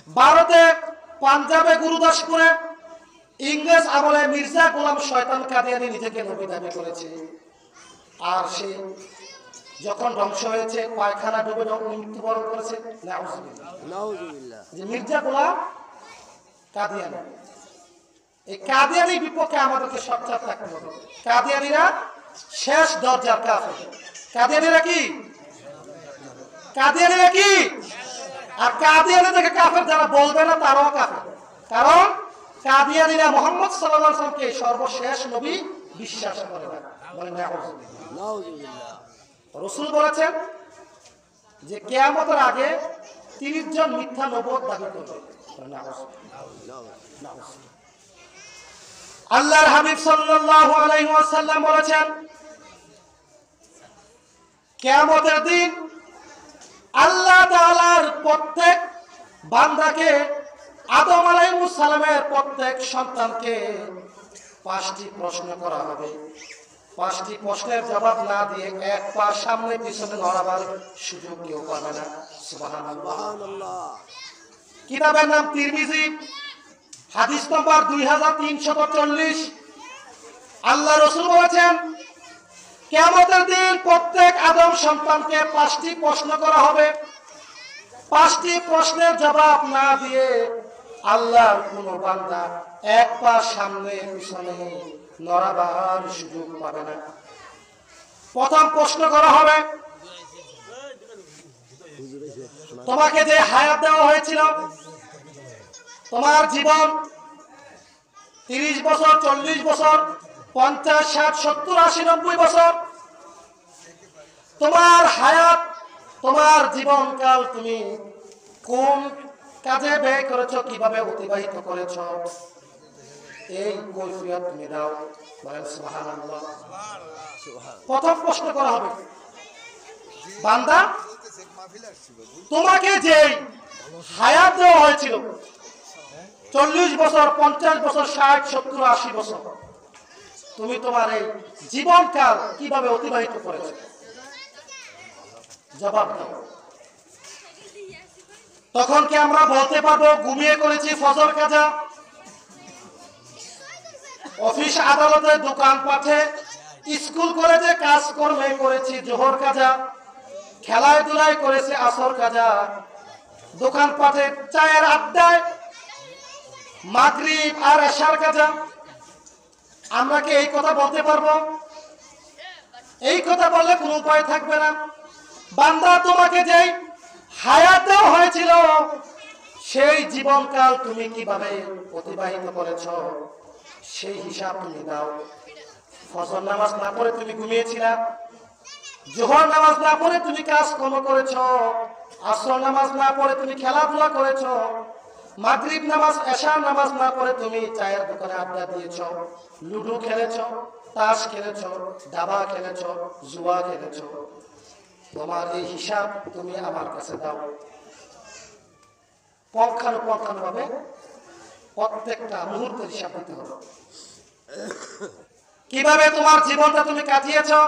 ভারতে পাঞ্জাবে গুরুদাসপুরে ইংরেজ আমলে মির্জা গোলাম শয়তান কাদিয়ানী নিজেকে নবী দাবি করেছে। আর সে যখন ধ্বংস হয়েছে, পায়খানা ডুবে মৃত্যুবরণ করেছে। নাউযুবিল্লাহ। নাউযুবিল্লাহ। যে মির্জা গোলাম কাদিয়ানী, এই কাদিয়ানির বিপক্ষে আমাদেরকে সোচ্চার থাকতে হবে। কাদিয়ানীরা শেষ দরজার কাফের। কাদিয়ানীরা কি? কাদিয়ানীরা কি? আর কাদিয়ানি থেকে কাফের যারা বলবে না তারাও কাফের। কারণ কাদিয়ানীরা মুহাম্মদ সাল্লাল্লাহু আলাইহি ওয়াসাল্লামকে সর্বশেষ নবী বিশ্বাস করে না। বলেন নাউযুবিল্লাহ। নাউযুবিল্লাহ। রাসূল বলেছেন যে কিয়ামতের আগে 30 জন মিথ্যা নবুয়ত দাবি করবে। বলেন নাউযুবিল্লাহ। আল্লাহর হাবিব সাল্লাল্লাহু আলাইহি ওয়াসাল্লাম বলেছেন, কিয়ামতের দিন আল্লাহ তাআলার প্রত্যেক বান্দাকে, আদম আলাইহিস সালামের প্রত্যেক সন্তানকে 5টি প্রশ্ন করা হবে। 5টি প্রশ্নের জবাব না দিয়ে এক পা সামনে পিছনে নড়াবার সুযোগ কেউ পাবে না। সুবহানাল্লাহ। সুবহানাল্লাহ। কিতাবের নাম তিরমিজি, হাদিস নম্বর 2340। আল্লাহ রাসূল বলেছেন, কিয়ামতের দিন প্রত্যেক আদম সন্তানকে 5টি প্রশ্ন করা হবে। 5টি প্রশ্নের জবাব না দিয়ে আল্লাহর কোন বান্দা এক পা সামনে পিছনে নড়াবার সুযোগ পাবে না। প্রথম প্রশ্ন করা হবে, তোমাকে যে হায়াত দেওয়া হয়েছিল, তোমার জীবন 30 বছর, 40 বছর, 50, 60, 70, 80, 90 বছর, তোমার হায়াত, তোমার জীবনকাল তুমি কোন কাজে ব্যয় করেছো, কিভাবে অতিবাহিত করেছো, এই কৈফিয়ত তুমি দাও। বলেন সুবহানাল্লাহ। প্রথম প্রশ্ন করা হবে, বান্দা তোমাকে যে হায়াত দেওয়া হয়েছিল 40 বছর, 50 বছর, 60, 70, 80 বছর, তুমি তোমার এই জীবনকাল কিভাবে অতিবাহিত করেছো, জবাব দাও। তখন কি আমরা বলতে পারবো ঘুমিয়ে করেছি ফজর কাজা, অফিস আদালতে, দোকান পাঠে, স্কুল কলেজে কাজ কর্মে করেছি জোহর কাজা, খেলায় ধুলায় করেছি আসর কাজা, দোকান পাঠে চায়ের আড্ডায় মাগরিব আর এশার কাজা? আমরা কি এই কথা বলতে পারবো? এই কথা বললে কোনো উপায় থাকবে না। বান্দা তোমাকে যেই হায়াত দেওয়া হয়েছিল, সেই জীবনকাল তুমি কিভাবে অতিবাহিত করেছো, সেই হিসাব তুমি দাও। ফজর নামাজ না পড়ে তুমি ঘুমিয়েছিলা, জোহর নামাজ না পড়ে তুমি কাজ কর্ম করেছো, আসর নামাজ না পড়ে তুমি খেলাধুলা করেছো, মাগরিব নামাজ, এশার নামাজ না পড়ে তুমি চায়ের দোকানে আড্ডা দিয়েছো, লুডো খেলেছো, তাস খেলেছো, দাবা খেলেছো, জুয়া খেলেছো। তোমার এই হিসাব তুমি আমার কাছে দাও। পঙ্খানুপঙ্খানুভাবে প্রত্যেকটা মুহূর্তের হিসাব দিতে হবে। কিভাবে তোমার জীবনটা তুমি কাটিয়েছো?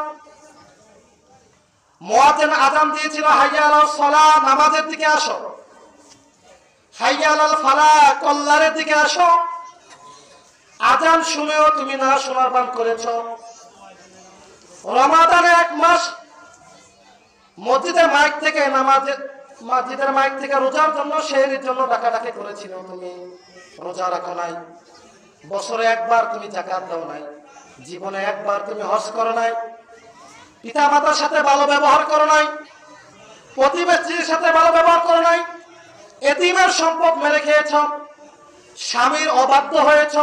মুয়াজ্জিন আযান দিয়েছিল, হাইয়া আলাস সালাহ, নামাজের দিকে আসো। হাইয়া আলাল ফালাহ, কল্যাণের দিকে আসো। আযান শুনেও তুমি না শোনার ভান করেছো। রমাদানের 1 মাস মসজিদের মাইক থেকে মসজিদের মাইক থেকে রোজার জন্য, সেহরির জন্য ডাকাডাকি করেছিল, তুমি রোজা রাখো নাই। বছরে একবার তুমি যাকাত দাও নাই। জীবনে একবার তুমি হজ করো নাই। পিতা মাতার সাথে ভালো ব্যবহার করো নাই। প্রতিবেশীর সাথে ভালো ব্যবহার করো নাই। এতিমের সম্পদ মেরে খেয়েছ। স্বামীর অবাধ্য হয়েছ।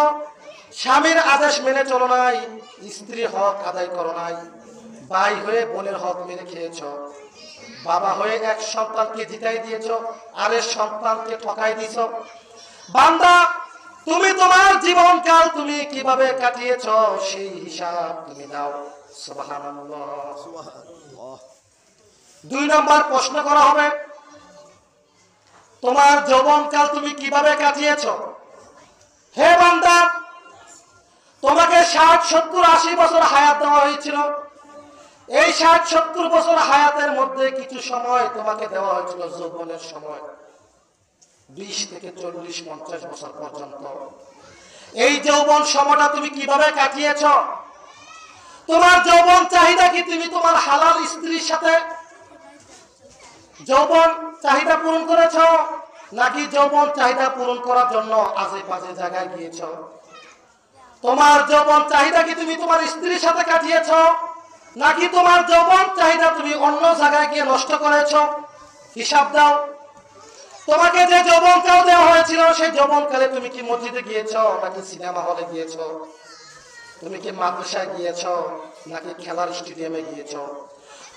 স্বামীর আদেশ মেনে চলো নাই, স্ত্রীর হক আদায় করো নাই, ভাই হয়ে বোনের হক মেনে খেয়েছ, বাবা হয়ে এক সন্তানকে জিতাই দিয়েছ, আরেক সন্তানকে ঠকাই দিয়েছ। বান্দা, তুমি তোমার জীবনকাল তুমি কিভাবে কাটিয়েছ সেই হিসাব তুমি দাও। সুবহানাল্লাহ। সুবহানাল্লাহ। 2 নম্বর প্রশ্ন করা হবে, তোমার যৌবনকাল তুমি কিভাবে কাটিয়েছ? হে বান্দা, তোমাকে 60, 70, 80 বছর হায়াত দেওয়া হয়েছিল। এই 60, 70 বছর হায়াতের মধ্যে কিছু সময় তোমাকে দেওয়া হয়েছিল যৌবনের সময়, 20 থেকে 40, 50 বছর পর্যন্ত। এই যৌবন সময়টা তুমি কিভাবে কাটিয়েছ? তোমার যৌবন চাহিদা কি তুমি তোমার হালাল স্ত্রীর সাথে যৌবন চাহিদা পূরণ করেছ, নাকি যৌবন চাহিদা পূরণ করার জন্য আজে বাজে জায়গায় গিয়েছ? তোমার যৌবন চাহিদা কি তুমি তোমার স্ত্রীর সাথে কাটিয়েছ, নাকি তোমার যৌবন চাহিদা তুমি অন্য জায়গায় গিয়ে নষ্ট করেছ? হিসাব দাও। তোমাকে যে যৌবনকাল দেওয়া হয়েছিল সেই যৌবনকালে তুমি কি মসজিদে গিয়েছ, নাকি সিনেমা হলে গিয়েছ? তুমি কি মাদ্রাসায় গিয়েছ, নাকি খেলার স্টেডিয়ামে গিয়েছ?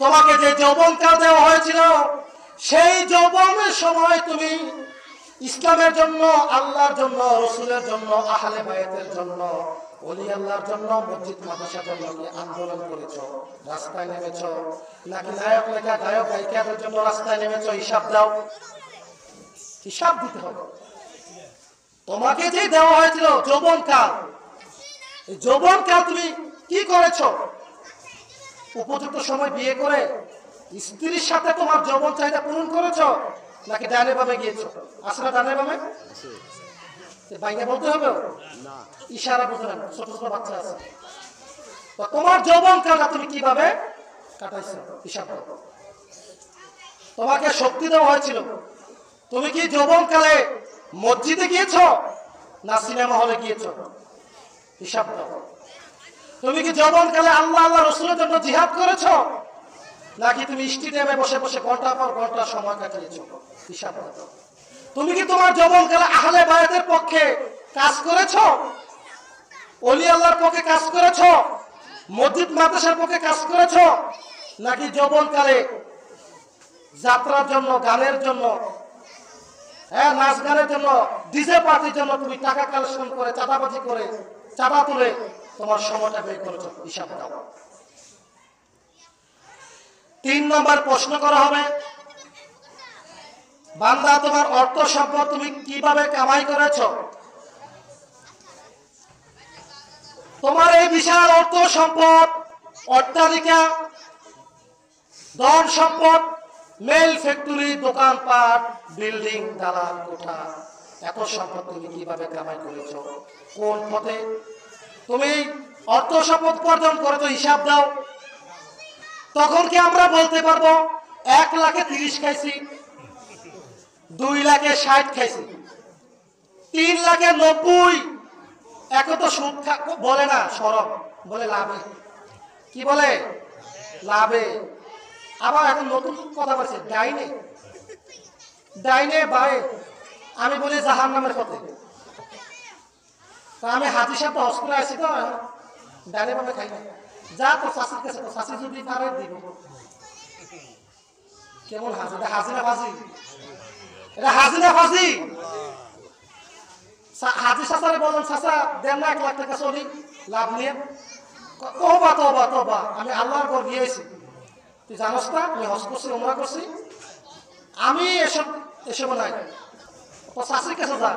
তোমাকে যে যৌবনকাল দেওয়া হয়েছিল সেই যৌবনের সময় তুমি ইসলামের জন্য, আল্লাহর জন্য, রসুলের জন্য, আহলে বায়াতের জন্য, ওলি আল্লাহর জন্য, মসজিদ মাদ্রাসার জন্য কি আন্দোলন করেছ, রাস্তায় নেমেছ, নাকি নায়ক লেখা গায়ক গায়িকাদের জন্য রাস্তায় নেমেছ? হিসাব দাও। হিসাব দিতে হবে। তোমাকে যে দেওয়া হয়েছিল যৌবনকাল, এই যৌবনকাল তুমি কি করেছ? উপযুক্ত সময় বিয়ে করে স্ত্রীর সাথে তোমার যৌবন চাহিদা পূরণ করেছ, নাকি ডানে বামে গিয়েছ? আসলে ডানে বামে বাইরে বলতে হবে না। ইশারা বুঝলেন, ছোট ছোট বাচ্চা আছে। তো তোমার যৌবনকালটা তুমি কিভাবে কাটাইছো হিসাব দাও। তোমাকে শক্তি দেওয়া হয়েছিল, তুমি কি যৌবনকালে মসজিদে গিয়েছ, না সিনেমা হলে গিয়েছ? হিসাব দাও। তুমি কি যৌবনকালে আল্লাহ আল্লাহ রসুলের জন্য জিহাদ করেছ, নাকি তুমি স্টেডিয়ামে বসে বসে ঘন্টা পর ঘন্টা সময় কাটিয়েছ? হিসাব দাও। তুমি কি তোমার যৌবনকালে আহলে বায়াতের পক্ষে কাজ করেছ, ওলি আল্লাহর পক্ষে কাজ করেছ, মসজিদ মাদ্রাসার পক্ষে কাজ করেছ, নাকি যৌবনকালে যাত্রার জন্য, গানের জন্য, হ্যাঁ নাচ গানের জন্য, ডিজে পার্টির জন্য তুমি টাকা কালেকশন করে, চাঁদাবাজি করে, চাঁদা তুলে তোমার সময়টা ব্যয় করেছো? হিসাব দাও। 3 নম্বর প্রশ্ন করা হবে, বান্দা তোমার অর্থ সম্পদ তুমি কিভাবে কামাই করেছ? তোমার এই বিশাল অর্থ সম্পদ, অট্টালিকা, ধন সম্পদ, মেল ফ্যাক্টরি, দোকানপাট, বিল্ডিং, দালান কোঠা, এত সম্পদ তুমি কিভাবে কামাই করেছ? কোন পথে তুমি অর্থ সম্পদ উপার্জন করেছো? হিসাব দাও। তখন কি আমরা বলতে পারবো 1 লাখে 30 খাইছি, 2 লাখে 60 খাইছি, 3 লাখে 90? এখন তো সুদ বলে না, সরব বলে লাভে। কি বলে? লাভে। আবার এখন নতুন কথা বলছে ডাইনে, ডাইনে বায়ে। আমি বলি জাহান্নামের পথে। তা আমি হাজি সাহেব তো হজ করে আসি, তো ডাইনে বামে খাই না। যা তো শাশির কাছে, তো শাশি যদি পারে দিব। কেমন হাজি? এটা হাজি না ফাজি? এটা হাজি না ফাজি? হাজি চাচারে বলেন, চাচা দেন না 1 লাখ টাকা চলি লাভ নিয়ে। তবা তবা তবা, আমি আল্লাহর ঘর গিয়েছি, তুই জানোস না আমি হজ করছি, উমরা করছি, আমি এসব নাই। তো শাশির কাছে যা,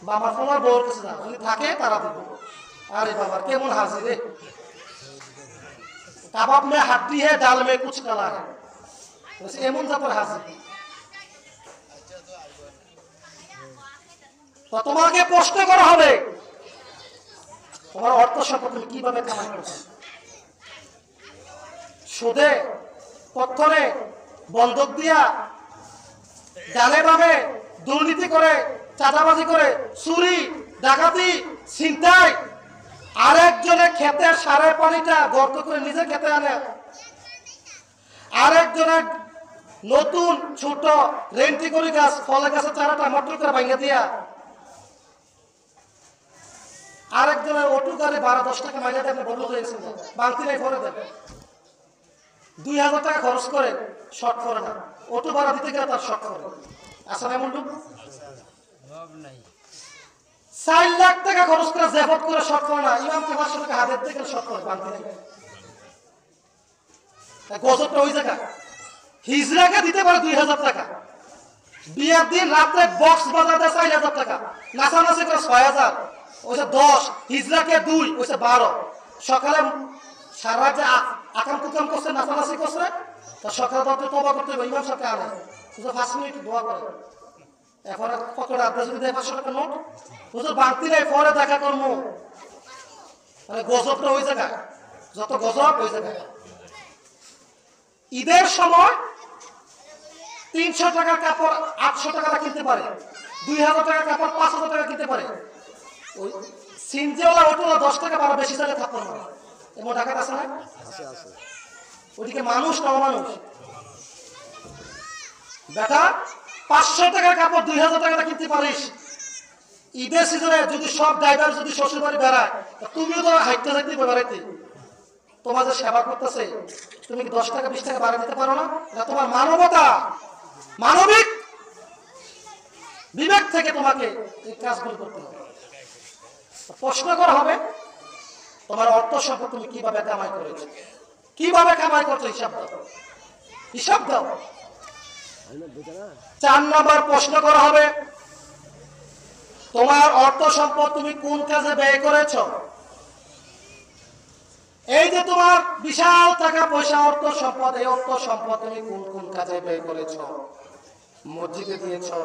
বা আমার তোমার বউর কাছে যা, যদি থাকে তারা দিব। আরে বাবা কেমন হাজি রে! কাবাব মে হাড্ডি হে, ডাল মে কুছ কালা হে। এমন জাতের হাজি। তো তোমাকে প্রশ্ন করা হবে, তোমার অর্থ সম্পদ তুমি কিভাবে কামাই করছো? সুদে, পত্থরে, বন্ধক দিয়া, ডালে বামে দুর্নীতি করে, চাঁদাবাজি করে, চুরি, ডাকাতি, ছিনতাই, আরেকজনের ক্ষেতের সারের পানিটা গর্ত করে নিজে খেতে আনে, আরেকজনের নতুন ছোট রেন্টি করি গাছ, ফলের গাছের চারাটা মটর করে ভাঙিয়ে দিয়া, আরেকজনের অটো গাড়ি ভাড়া 10 টাকা মাইনে দেন, বন্ধ হয়েছে, বাংতি নাই পরে দেন। 2000 টাকা খরচ করে শর্ট করে না, অটো ভাড়া দিতে গেলে তার শর্ট করে। আসলে এমন লোক 4 লাখ টাকা খরচ করে জেফত করে শর্ট করে না, ইমামকে 500 টাকা হাতের থেকে শর্ট করে বাংতি নাই। গজবটা ওই জায়গা। হিজড়াকে দিতে পারে 2000 টাকা, বিয়ের দিন রাত্রে বক্স বাজাতে 4000 টাকা, নাচানাচি করে 6000, ওইসে 10, হিজড়াকে 2, ওইসে 12। সকালে সারা যে আকাম কুকাম করছে, নাচানাচি করছে, তা সকালে তো তবা করতে হবে, ইমাম সরকার আনে 5 মিনিট দোয়া করে। এখন পকেটে আড্ডা যদি দেয় 500 টাকা নোট, হুজুর বাড়তি নাই পরে দেখা করবো। মানে গজবটা ওই জায়গায়, যত গজব ওই জায়গায়। ঈদের সময় 300 টাকার কাপড় 800 টাকা কিনতে পারে, 2000 টাকার কাপড় 5000 টাকা কিনতে পারে। ওই সিনজেওয়ালা অটোলা 10 টাকা ভাড়া বেশি চাইলে থাকতে পারে, এমন টাকা আছে না? ওইদিকে মানুষ না অমানুষ? বেটা 500 টাকার কাপড় 2000 টাকা কিনতে পারিস, ঈদের সিজনে যদি সব ড্রাইভার যদি শ্বশুর বাড়ি বেড়ায়, তুমিও তো হাইটতে যাইতে বেড়াইতে, তোমার যে সেবা করতেছে, তুমি কি 10 টাকা 20 টাকা ভাড়া দিতে পারো না? এটা তোমার মানবতা, মানবিক বিবেক থেকে তোমাকে এই কাজগুলো করতে হবে। প্রশ্ন করা হবে, তোমার অর্থ সম্পদ তুমি কিভাবে কামাই করেছো, কিভাবে কামাই করছো, হিসাব দাও, হিসাব দাও। 4 নম্বর প্রশ্ন করা হবে, তোমার অর্থ সম্পদ তুমি কোন কাজে ব্যয় করেছো। এই যে তোমার বিশাল টাকা পয়সা অর্থ সম্পদ, এই অর্থ সম্পদ তুমি কোন কোন কাজে ব্যয় করেছো। মসজিদে দিয়েছো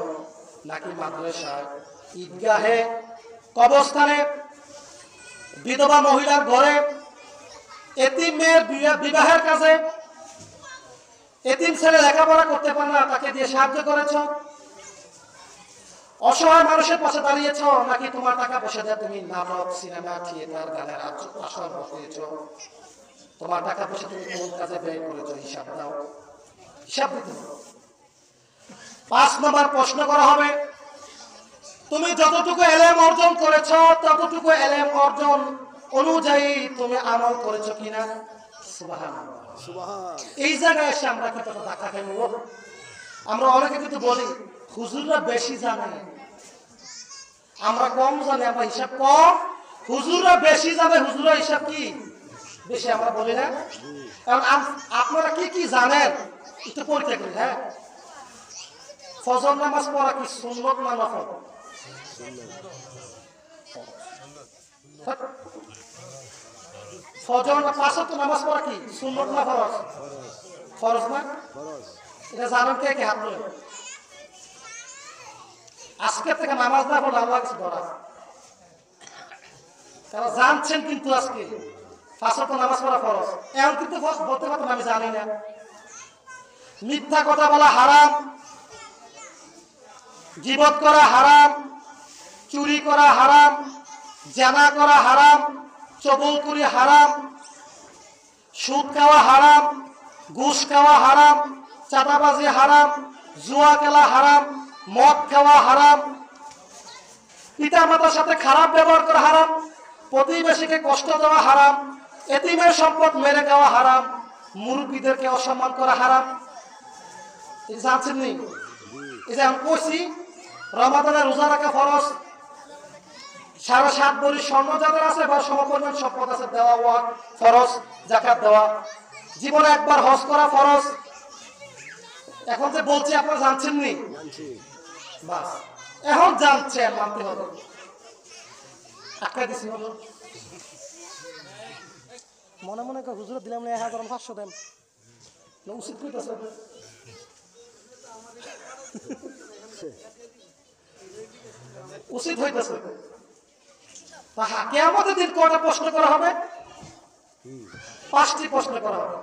নাকি মাদ্রাসায়, ঈদগাহে, কবরস্থানে, বিধবা মহিলার ঘরে, এতিম মেয়ের বিবাহের কাজে, এতিম ছেলে লেখাপড়া করতে পারে না তাকে দিয়ে সাহায্য করেছো, অসহায় মানুষের পাশে দাঁড়িয়েছ, নাকি তোমার টাকা পয়সা দিয়ে তুমি নাটক, সিনেমা, থিয়েটার, গানের আসর বসিয়েছো। তোমার টাকা পয়সা তুমি কোন কাজে ব্যয় করেছো, হিসাব দাও, হিসাব দিতে হবে। 5 নম্বর প্রশ্ন করা হবে, তুমি যতটুকু এলেম অর্জন করেছ ততটুকু এলেম অর্জন অনুযায়ী তুমি আমল করেছো কিনা। সুবহানাল্লাহ, সুবহানাল্লাহ। এই জায়গায় এসে আমরা কিন্তু ধাক্কা খাই। আমরা অনেকে কিন্তু বলি হুজুররা বেশি জানে, আমরা কম জানি, আমরা হিসাব কম, হুজুররা বেশি জানে, হুজুররা হিসাব কি বেশি, আমরা বলি না। কারণ আপনারা কি কি জানেন একটু পরীক্ষা করি। হ্যাঁ, ফজর নামাজ পড়া কি সুন্নত না নফল? ফজর না 5 ওয়াক্ত নামাজ পড়া কি সুন্নত না ফরজ? ফরজ না? এটা জানেন কে কে? হাত তোলেন। আজকে থেকে নামাজ না পড়লে আল্লাহ কিছু ধরা, কারণ জানছেন কিন্তু আজকে 5 ওয়াক্ত নামাজ পড়া ফরজ, এখন কিন্তু বলতে পারতেন আমি জানি না। মিথ্যা কথা বলা হারাম, গীবত করা হারাম, চুরি করা হারাম, জেনা করা হারাম, চগলখুরি হারাম, সুদ খাওয়া হারাম, ঘুষ খাওয়া হারাম, চাঁদাবাজি হারাম, জুয়া খেলা হারাম, মদ খাওয়া হারাম, পিতা মাতার সাথে খারাপ ব্যবহার করা হারাম, প্রতিবেশীকে কষ্ট দেওয়া হারাম, এতিমের সম্পদ মেরে খাওয়া হারাম, মুরব্বীদেরকে অসম্মান করা হারাম। জানছেন নি? এই যে আমি কইছি রমাদানে রোজা রাখা ফরজ, 7.5 ভরি স্বর্ণ যাদের আছে বা সমপরিমাণ সম্পদ আছে দেওয়া ওয়াক ফরজ, যাকাত দেওয়া, জীবনে একবার হজ করা ফরজ। এখন যে বলছি আপনারা জানছেন নি? বাস এখন জানছেন, মানতে হবে। আটকা দিছি মনে মনে হুজুর দিলাম না 1500 দেন, উচিত কইতাছে। উচিত হইতেছে। কিয়ামতের দিন কয়টা প্রশ্ন করা হবে? 5টি প্রশ্ন করা হবে।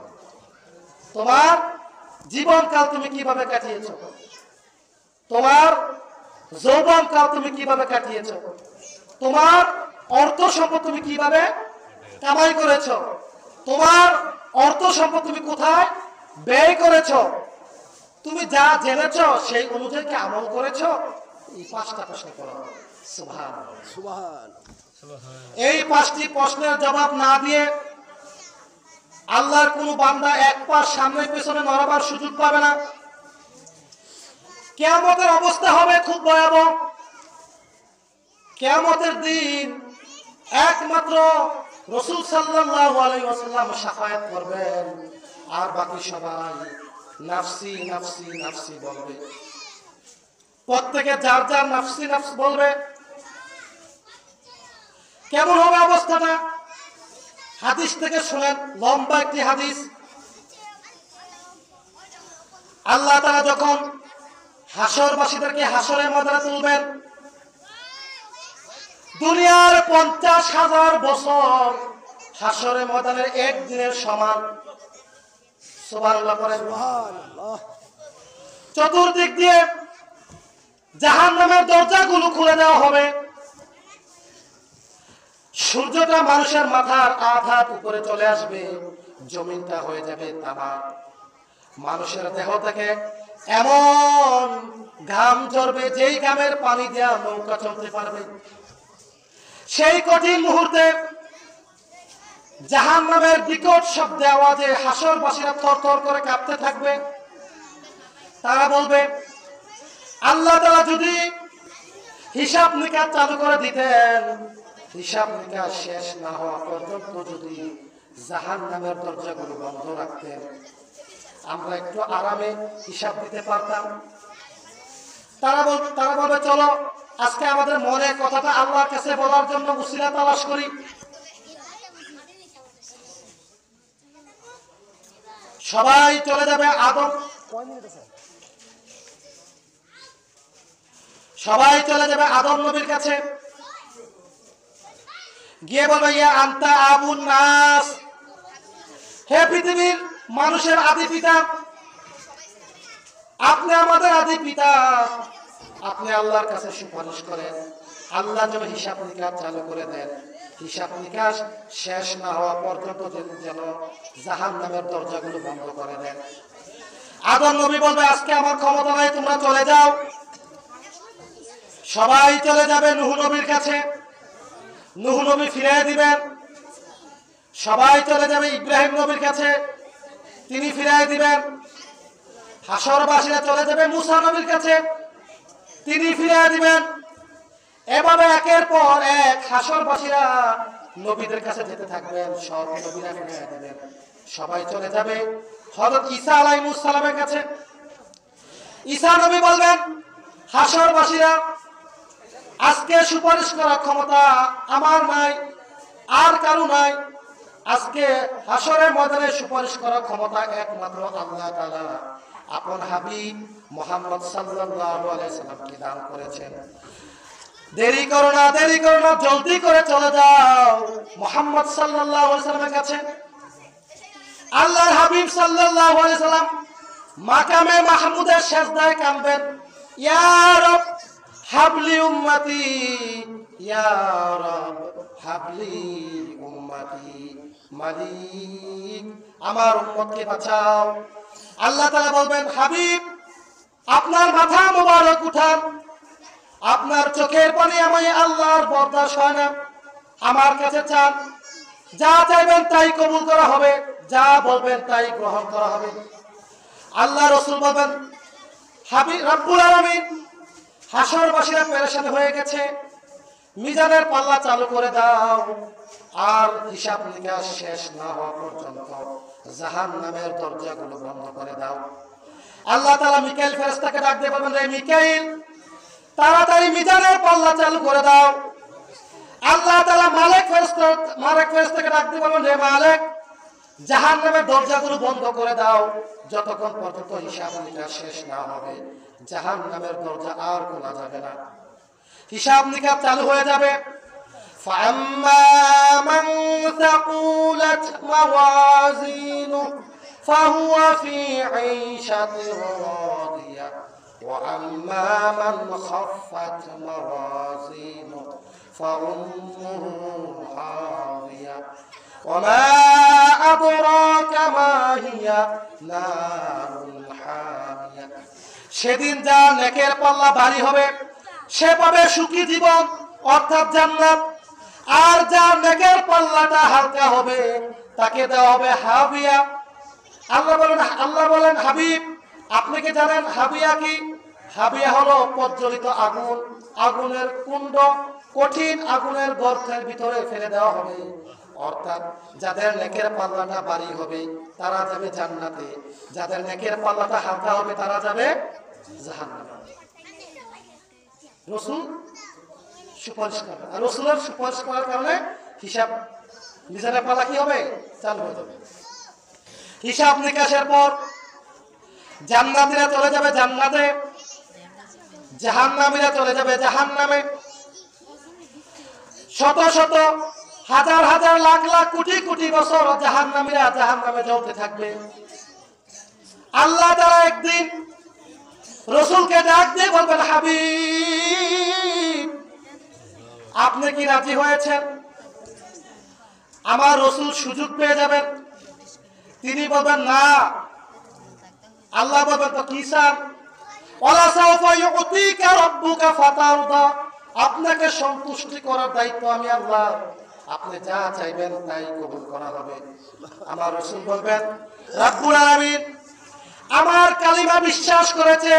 তোমার জীবনকাল তুমি কিভাবে কাটিয়েছো, তোমার যৌবনকাল তুমি কিভাবে কাটিয়েছো, তোমার অর্থ সম্পদ তুমি কিভাবে কামাই করেছো, তোমার অর্থ সম্পদ তুমি কোথায় ব্যয় করেছো, তুমি যা জেনেছো সেই অনুযায়ী কি আমল করেছো। এই 5টা প্রশ্ন করা হবে। সুবহানাল্লাহ, সুবহানাল্লাহ। এই 5টি প্রশ্নের জবাব না দিয়ে আল্লাহর কোন বান্দা এক পা সামনে পেছনে নড়াবার সুযোগ পাবে না। কিয়ামতের অবস্থা হবে খুব ভয়াবহ। কিয়ামতের দিন একমাত্র রাসূল সাল্লাল্লাহু আলাইহি ওয়াসাল্লাম শাফায়াত করবেন, আর বাকি সবাই নাফসি নাফসি নাফসি বলবে। প্রত্যেকে যার যার নাফসি নাফস বলবে। কেমন হবে অবস্থাটা? হাদিস থেকে শুনেন, লম্বা একটি হাদিস। আল্লাহ তাআলা যখন হাসরবাসীদেরকে হাসরের ময়দানে তুলবেন, দুনিয়ার 50,000 বছর হাসরের ময়দানের একদিনের সমান। সুবহানাল্লাহ পড়েন। সুবহানাল্লাহ। চতুর্দিক দিয়ে জাহান্নামের দরজাগুলো খুলে দেওয়া হবে। সূর্যটা মানুষের মাথার আধা উপরে চলে আসবে, জমিনটা হয়ে যাবে তামা। মানুষের দেহ থেকে এমন ঘাম ঝরবে, যেই ঘামের পানি দেওয়া নৌকা চলতে পারবে। সেই কঠিন মুহূর্তে জাহান্নামের বিকট শব্দে আওয়াজে হাসরবাসীরা থরথর করে কাঁপতে থাকবে। তারা বলবে, আল্লাহ তাআলা যদি হিসাব নিকাশ চালু করে দিতেন, হিসাব নিকাশ শেষ না হওয়া পর্যন্ত যদি জাহান্নামের দরজাগুলো বন্ধ রাখতেন, আমরা একটু আরামে হিসাব দিতে পারতাম। তারা বলবে, চলো আজকে আমাদের মনে কথাটা আল্লাহর কাছে বলার জন্য উসিলা তালাশ করি। সবাই চলে যাবে আদম, সবাই চলে যাবে আদম নবীর কাছে, গিয়ে বলবে, ইয়া আনতা আবুন নাস, হে পৃথিবীর মানুষের আদি পিতা, আপনি আমাদের আদি পিতা, আপনি আল্লাহর কাছে সুপারিশ করেন, আল্লাহ যেন হিসাব নিকাশ চালু করে দেন, হিসাব নিকাশ শেষ না হওয়া পর্যন্ত যেন জাহান্নামের দরজাগুলো বন্ধ করে দেন। আদম নবী বলবে, আজকে আমার ক্ষমতা নাই, তোমরা চলে যাও। সবাই চলে যাবে নূহ নবীর কাছে, নূহ নবী ফিরিয়ে দিবেন। সবাই চলে যাবে ইব্রাহিম নবীর কাছে, তিনি ফিরিয়ে দিবেন। হাসরবাসীরা চলে যাবে মুসা নবীর কাছে, তিনি ফিরিয়ে দিবেন। এভাবে একের পর এক হাসরবাসীরা নবীদের কাছে যেতে থাকবেন, সব নবীরা ফিরিয়ে দিবেন। সবাই চলে যাবে হযরত ঈসা আলাইহিস সালামের কাছে। ঈসা নবী বলবেন, হাসরবাসীরা, আজকে সুপারিশ করার ক্ষমতা আমার নাই, আর কারো নাই। আজকে হাসরের ময়দানে সুপারিশ করার ক্ষমতা একমাত্র আল্লাহ তাআলা আপন হাবিব মুহাম্মদ সাল্লাল্লাহু আলাইহি সাল্লামকে দান করেছেন। দেরি করো না, দেরি করো না, জলদি করে চলে যাও মুহাম্মদ সাল্লাল্লাহু আলাইহি সাল্লামের কাছে। আল্লাহর হাবিব সাল্লাল্লাহু আলাইহি সাল্লাম মাকামে মাহমুদের সিজদায় কাঁদবেন, ইয়া রব হাবলি উম্মতি, ইয়া রব হাবলি উম্মতি, মালিক আমার উম্মতকে বাঁচাও। আল্লাহ তাআলা বলবেন, হাবিব আপনার মাথা মোবারক উঠান, আপনার চোখের পানি আমি আল্লাহর বরদাস্ত হয় না, আমার কাছে চান, যা চাইবেন তাই কবুল করা হবে, যা বলবেন তাই গ্রহণ করা হবে। আল্লাহ রাসূল বলবেন, হাবিব রব্বুল আলামিন, হাসরবাসীরা পেরেশান হয়ে গেছে, মিজানের পাল্লা চালু করে দাও, আর হিসাব নিকাশ শেষ না হওয়া পর্যন্ত জাহান্নামের দরজাগুলো বন্ধ করে দাও। আল্লাহ তাআলা মিকাইল ফেরেশতাকে ডাক দিয়ে বলবেন, রে মিকাইল, তাড়াতাড়ি মিজানের পাল্লা চালু করে দাও। আল্লাহ তাআলা মালিক ফেরেশতাকে ডাক দিয়ে বলবেন, রে মালিক, জাহান্নামের দরজাগুলো বন্ধ করে দাও, যতক্ষণ পর্যন্ত হিসাব নিকাশ শেষ না হবে জাহান্নামের দরজা আর খোলা যাবে না। হিসাব নিকাশ চালু হয়ে যাবে। فَأَمَّا مَنْ ثَقُلَتْ مَوَازِينُهُ فَهُوَ فِي عِيشَةٍ رَاضِيَةٍ وَأَمَّا مَنْ خَفَّتْ مَوَازِينُهُ فَأُمُّهُ هَاوِيَةٌ وَمَا أَدْرَاكَ مَا هِيَ نَارٌ حَامِيَةٌ। সেদিন যার নেকের পাল্লা ভারী হবে, সে পাবে সুখী জীবন অর্থাৎ জান্নাত, আর যার নেকের পাল্লাটা হালকা হবে তাকে দেওয়া হবে হাবিয়া। আল্লাহ বলেন হাবিব আপনি কি জানেন হাবিয়া কি? হাবিয়া হলো প্রজ্বলিত আগুন, আগুনের কুণ্ড, কঠিন আগুনের গর্তের ভিতরে ফেলে দেওয়া হবে। অর্থাৎ যাদের নেকের পাল্লাটা ভারী হবে তারা যাবে জান্নাতে, যাদের নেকের পাল্লাটা হালকা হবে তারা যাবে জাহান্নামে। রাসূল সুপারিশ করবে, আর রাসূলের সুপারিশ করার কারণে হিসাব মিজানের পাল্লা কি হবে? চালু হয়ে যাবে। হিসাব নিকাশের পর জান্নাতীরা চলে যাবে জান্নাতে, জাহান্নামীরা চলে যাবে জাহান্নামে। শত শত হাজার হাজার লাখ লাখ কোটি কোটি বছর জাহান্নামীরা জাহান্নামে জ্বলতে থাকবে। আল্লাহ তাআলা একদিন রাসূলকে ডাক দিয়ে বলবেন হাবিব আপনি কি রাজি হয়েছেন? আমার রাসূল সুযোগ পেয়ে যাবেন। তিনি বলবেন না। আল্লাহ বলবেন তো কি চান? ওয়ালা সাওফা ইউতিকা রাব্বুকা ফাতারদা, আপনাকে সন্তুষ্টি করার দায়িত্ব আমি আল্লাহ, আপনি যা চাইবেন তাই কবুল করা হবে। আমার রাসূল বলবেন রব্বুল আলামিন আমার কালিমা বিশ্বাস করেছে,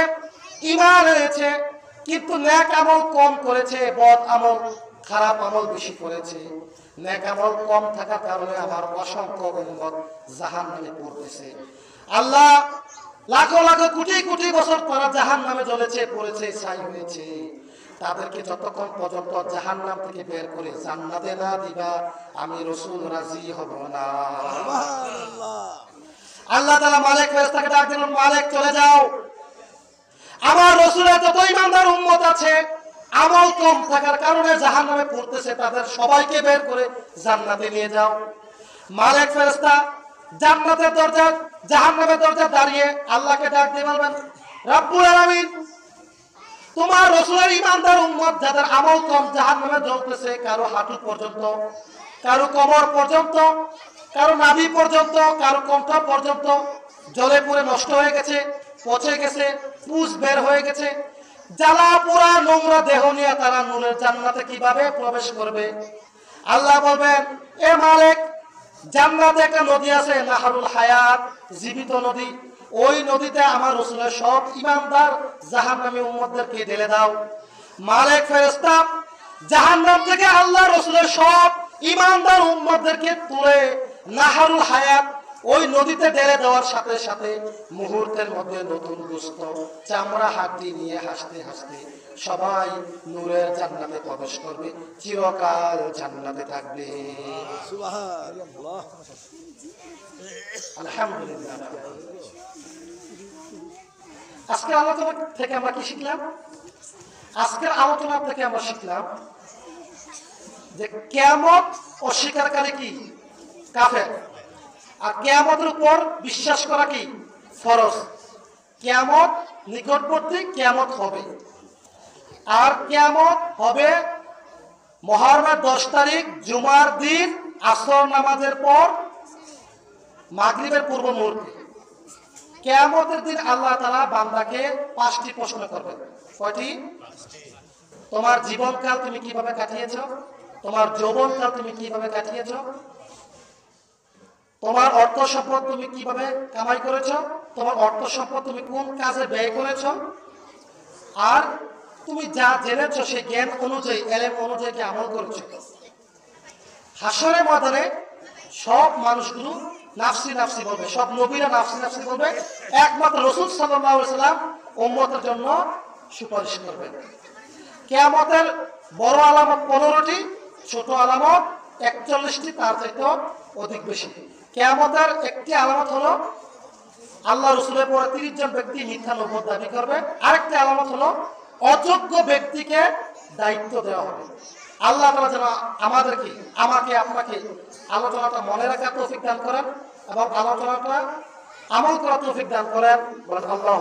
ঈমান এনেছে, কিন্তু নেক আমল কম করেছে, বদ আমল খারাপ আমল বেশি করেছে। নেক আমল কম থাকার কারণে আমার অসংখ্য উম্মত জাহান্নামে পড়তেছে। আল্লাহ লাখো লাখো কোটি কোটি বছর তারা জাহান্নামে জ্বলেছে, পড়েছে, ছাই হয়েছে। তাদেরকে যতক্ষণ পর্যন্ত জাহান্নাম থেকে বের করে জান্নাতে না দিবা আমি রাসূল রাজি হব না। আল্লাহ তাআলা মালিক ফেরেশতাকে ডাক দিলেন, মালিক চলে যাও, আমার রাসূলের যত ঈমানদার উম্মত আছে আমল কম থাকার কারণে জাহান্নামে পড়তেছে তাদের সবাইকে বের করে জান্নাতে নিয়ে যাও। মালিক ফেরেশতা জান্নাতের দরজা জাহান্নামের দরজা দাঁড়িয়ে আল্লাহকে ডাক দিয়ে বলবেন রব্বুল আলামিন তোমার রাসূলের ঈমানদার উম্মত যাদের আমল কম জাহান্নামে জ্বলতেছে, কারো হাঁটু পর্যন্ত, কারো কোমর পর্যন্ত, কারো নাভি পর্যন্ত, কারো কণ্ঠ পর্যন্ত জ্বলে পুড়ে নষ্ট হয়ে গেছে, পচে গেছে, পুষ বের হয়ে গেছে, জ্বালা পোড়া নোংরা দেহ নিয়ে তারা নূরের জান্নাতে কিভাবে প্রবেশ করবে? আল্লাহ বলবেন এ মালিক জান্নাতে একটা নদী আছে নাহরুল হায়াত, জীবিত নদী, ওই নদীতে আমার রাসূলের সব ঈমানদার জাহান্নামী উম্মতদেরকে ঢেলে দাও। মালিক ফেরেশতা জাহান্নাম থেকে আল্লাহ রাসূলের সব ঈমানদার উম্মতদেরকে তুলে নাহরুল হায়াত ওই নদীতে ঢেলে দেওয়ার সাথে সাথে মুহূর্তের মধ্যে নতুন গোশত চামড়া হাড্ডি নিয়ে হাসতে হাসতে সবাই নূরের জান্নাতে প্রবেশ করবে, চিরকাল জান্নাতে থাকবে। সুবহানাল্লাহ। আলহামদুলিল্লাহ। আজকের আলোচনা থেকে আমরা কি শিখলাম? আজকের আলোচনা থেকে আমরা শিখলাম যে কিয়ামত অস্বীকারী কি? কাফের। আর কিয়ামতের উপর বিশ্বাস করা কি? ফরজ। কিয়ামত নিকটবর্তী, কিয়ামত হবে। আর কিয়ামত হবে মুহররমের 10 তারিখ জুমার দিন আসর নামাজের পর মাগরিবের পূর্ব মুহূর্তে। কিয়ামতের দিন আল্লাহ তাআলা বান্দাকে 5টি প্রশ্ন করবেন। কয়টি? তোমার জীবনকাল তুমি কিভাবে কাটিয়েছো? তোমার যৌবনকাল তুমি কিভাবে কাটিয়েছো? তোমার অর্থ সম্পদ তুমি কিভাবে কামাই করেছো? তোমার অর্থ সম্পদ তুমি কোন কাজে ব্যয় করেছো? আর তুমি যা জেনেছো সেই জ্ঞান অনুযায়ী, এলেম অনুযায়ী কি আমল করেছো? হাসরের ময়দানে সব মানুষগুলো নাফসি নাফসি বলবে, সব নবীরা নাফসি নাফসি বলবে, একমাত্র রাসূল সাল্লাল্লাহু আলাইহি সাল্লাম উম্মতের জন্য সুপারিশ করবেন। কিয়ামতের বড় আলামত 15টি, ছোট আলামত 41টি, তার চাইতেও অধিক বেশি। কিয়ামতের একটি আলামত হলো আল্লাহ রাসূলের পরে 30 জন ব্যক্তি মিথ্যা নবুয়ত দাবি করবে। আরেকটি আলামত হলো অযোগ্য ব্যক্তিকে দায়িত্ব দেওয়া হবে। আল্লাহ তাআলা যেন আমাদেরকে, আমাকে, আপনাকে আলোচনাটা মনে রাখার তৌফিক দান করেন এবং আলোচনাটা আমল করার তৌফিক দান করেন। বলেন আল্লাহ।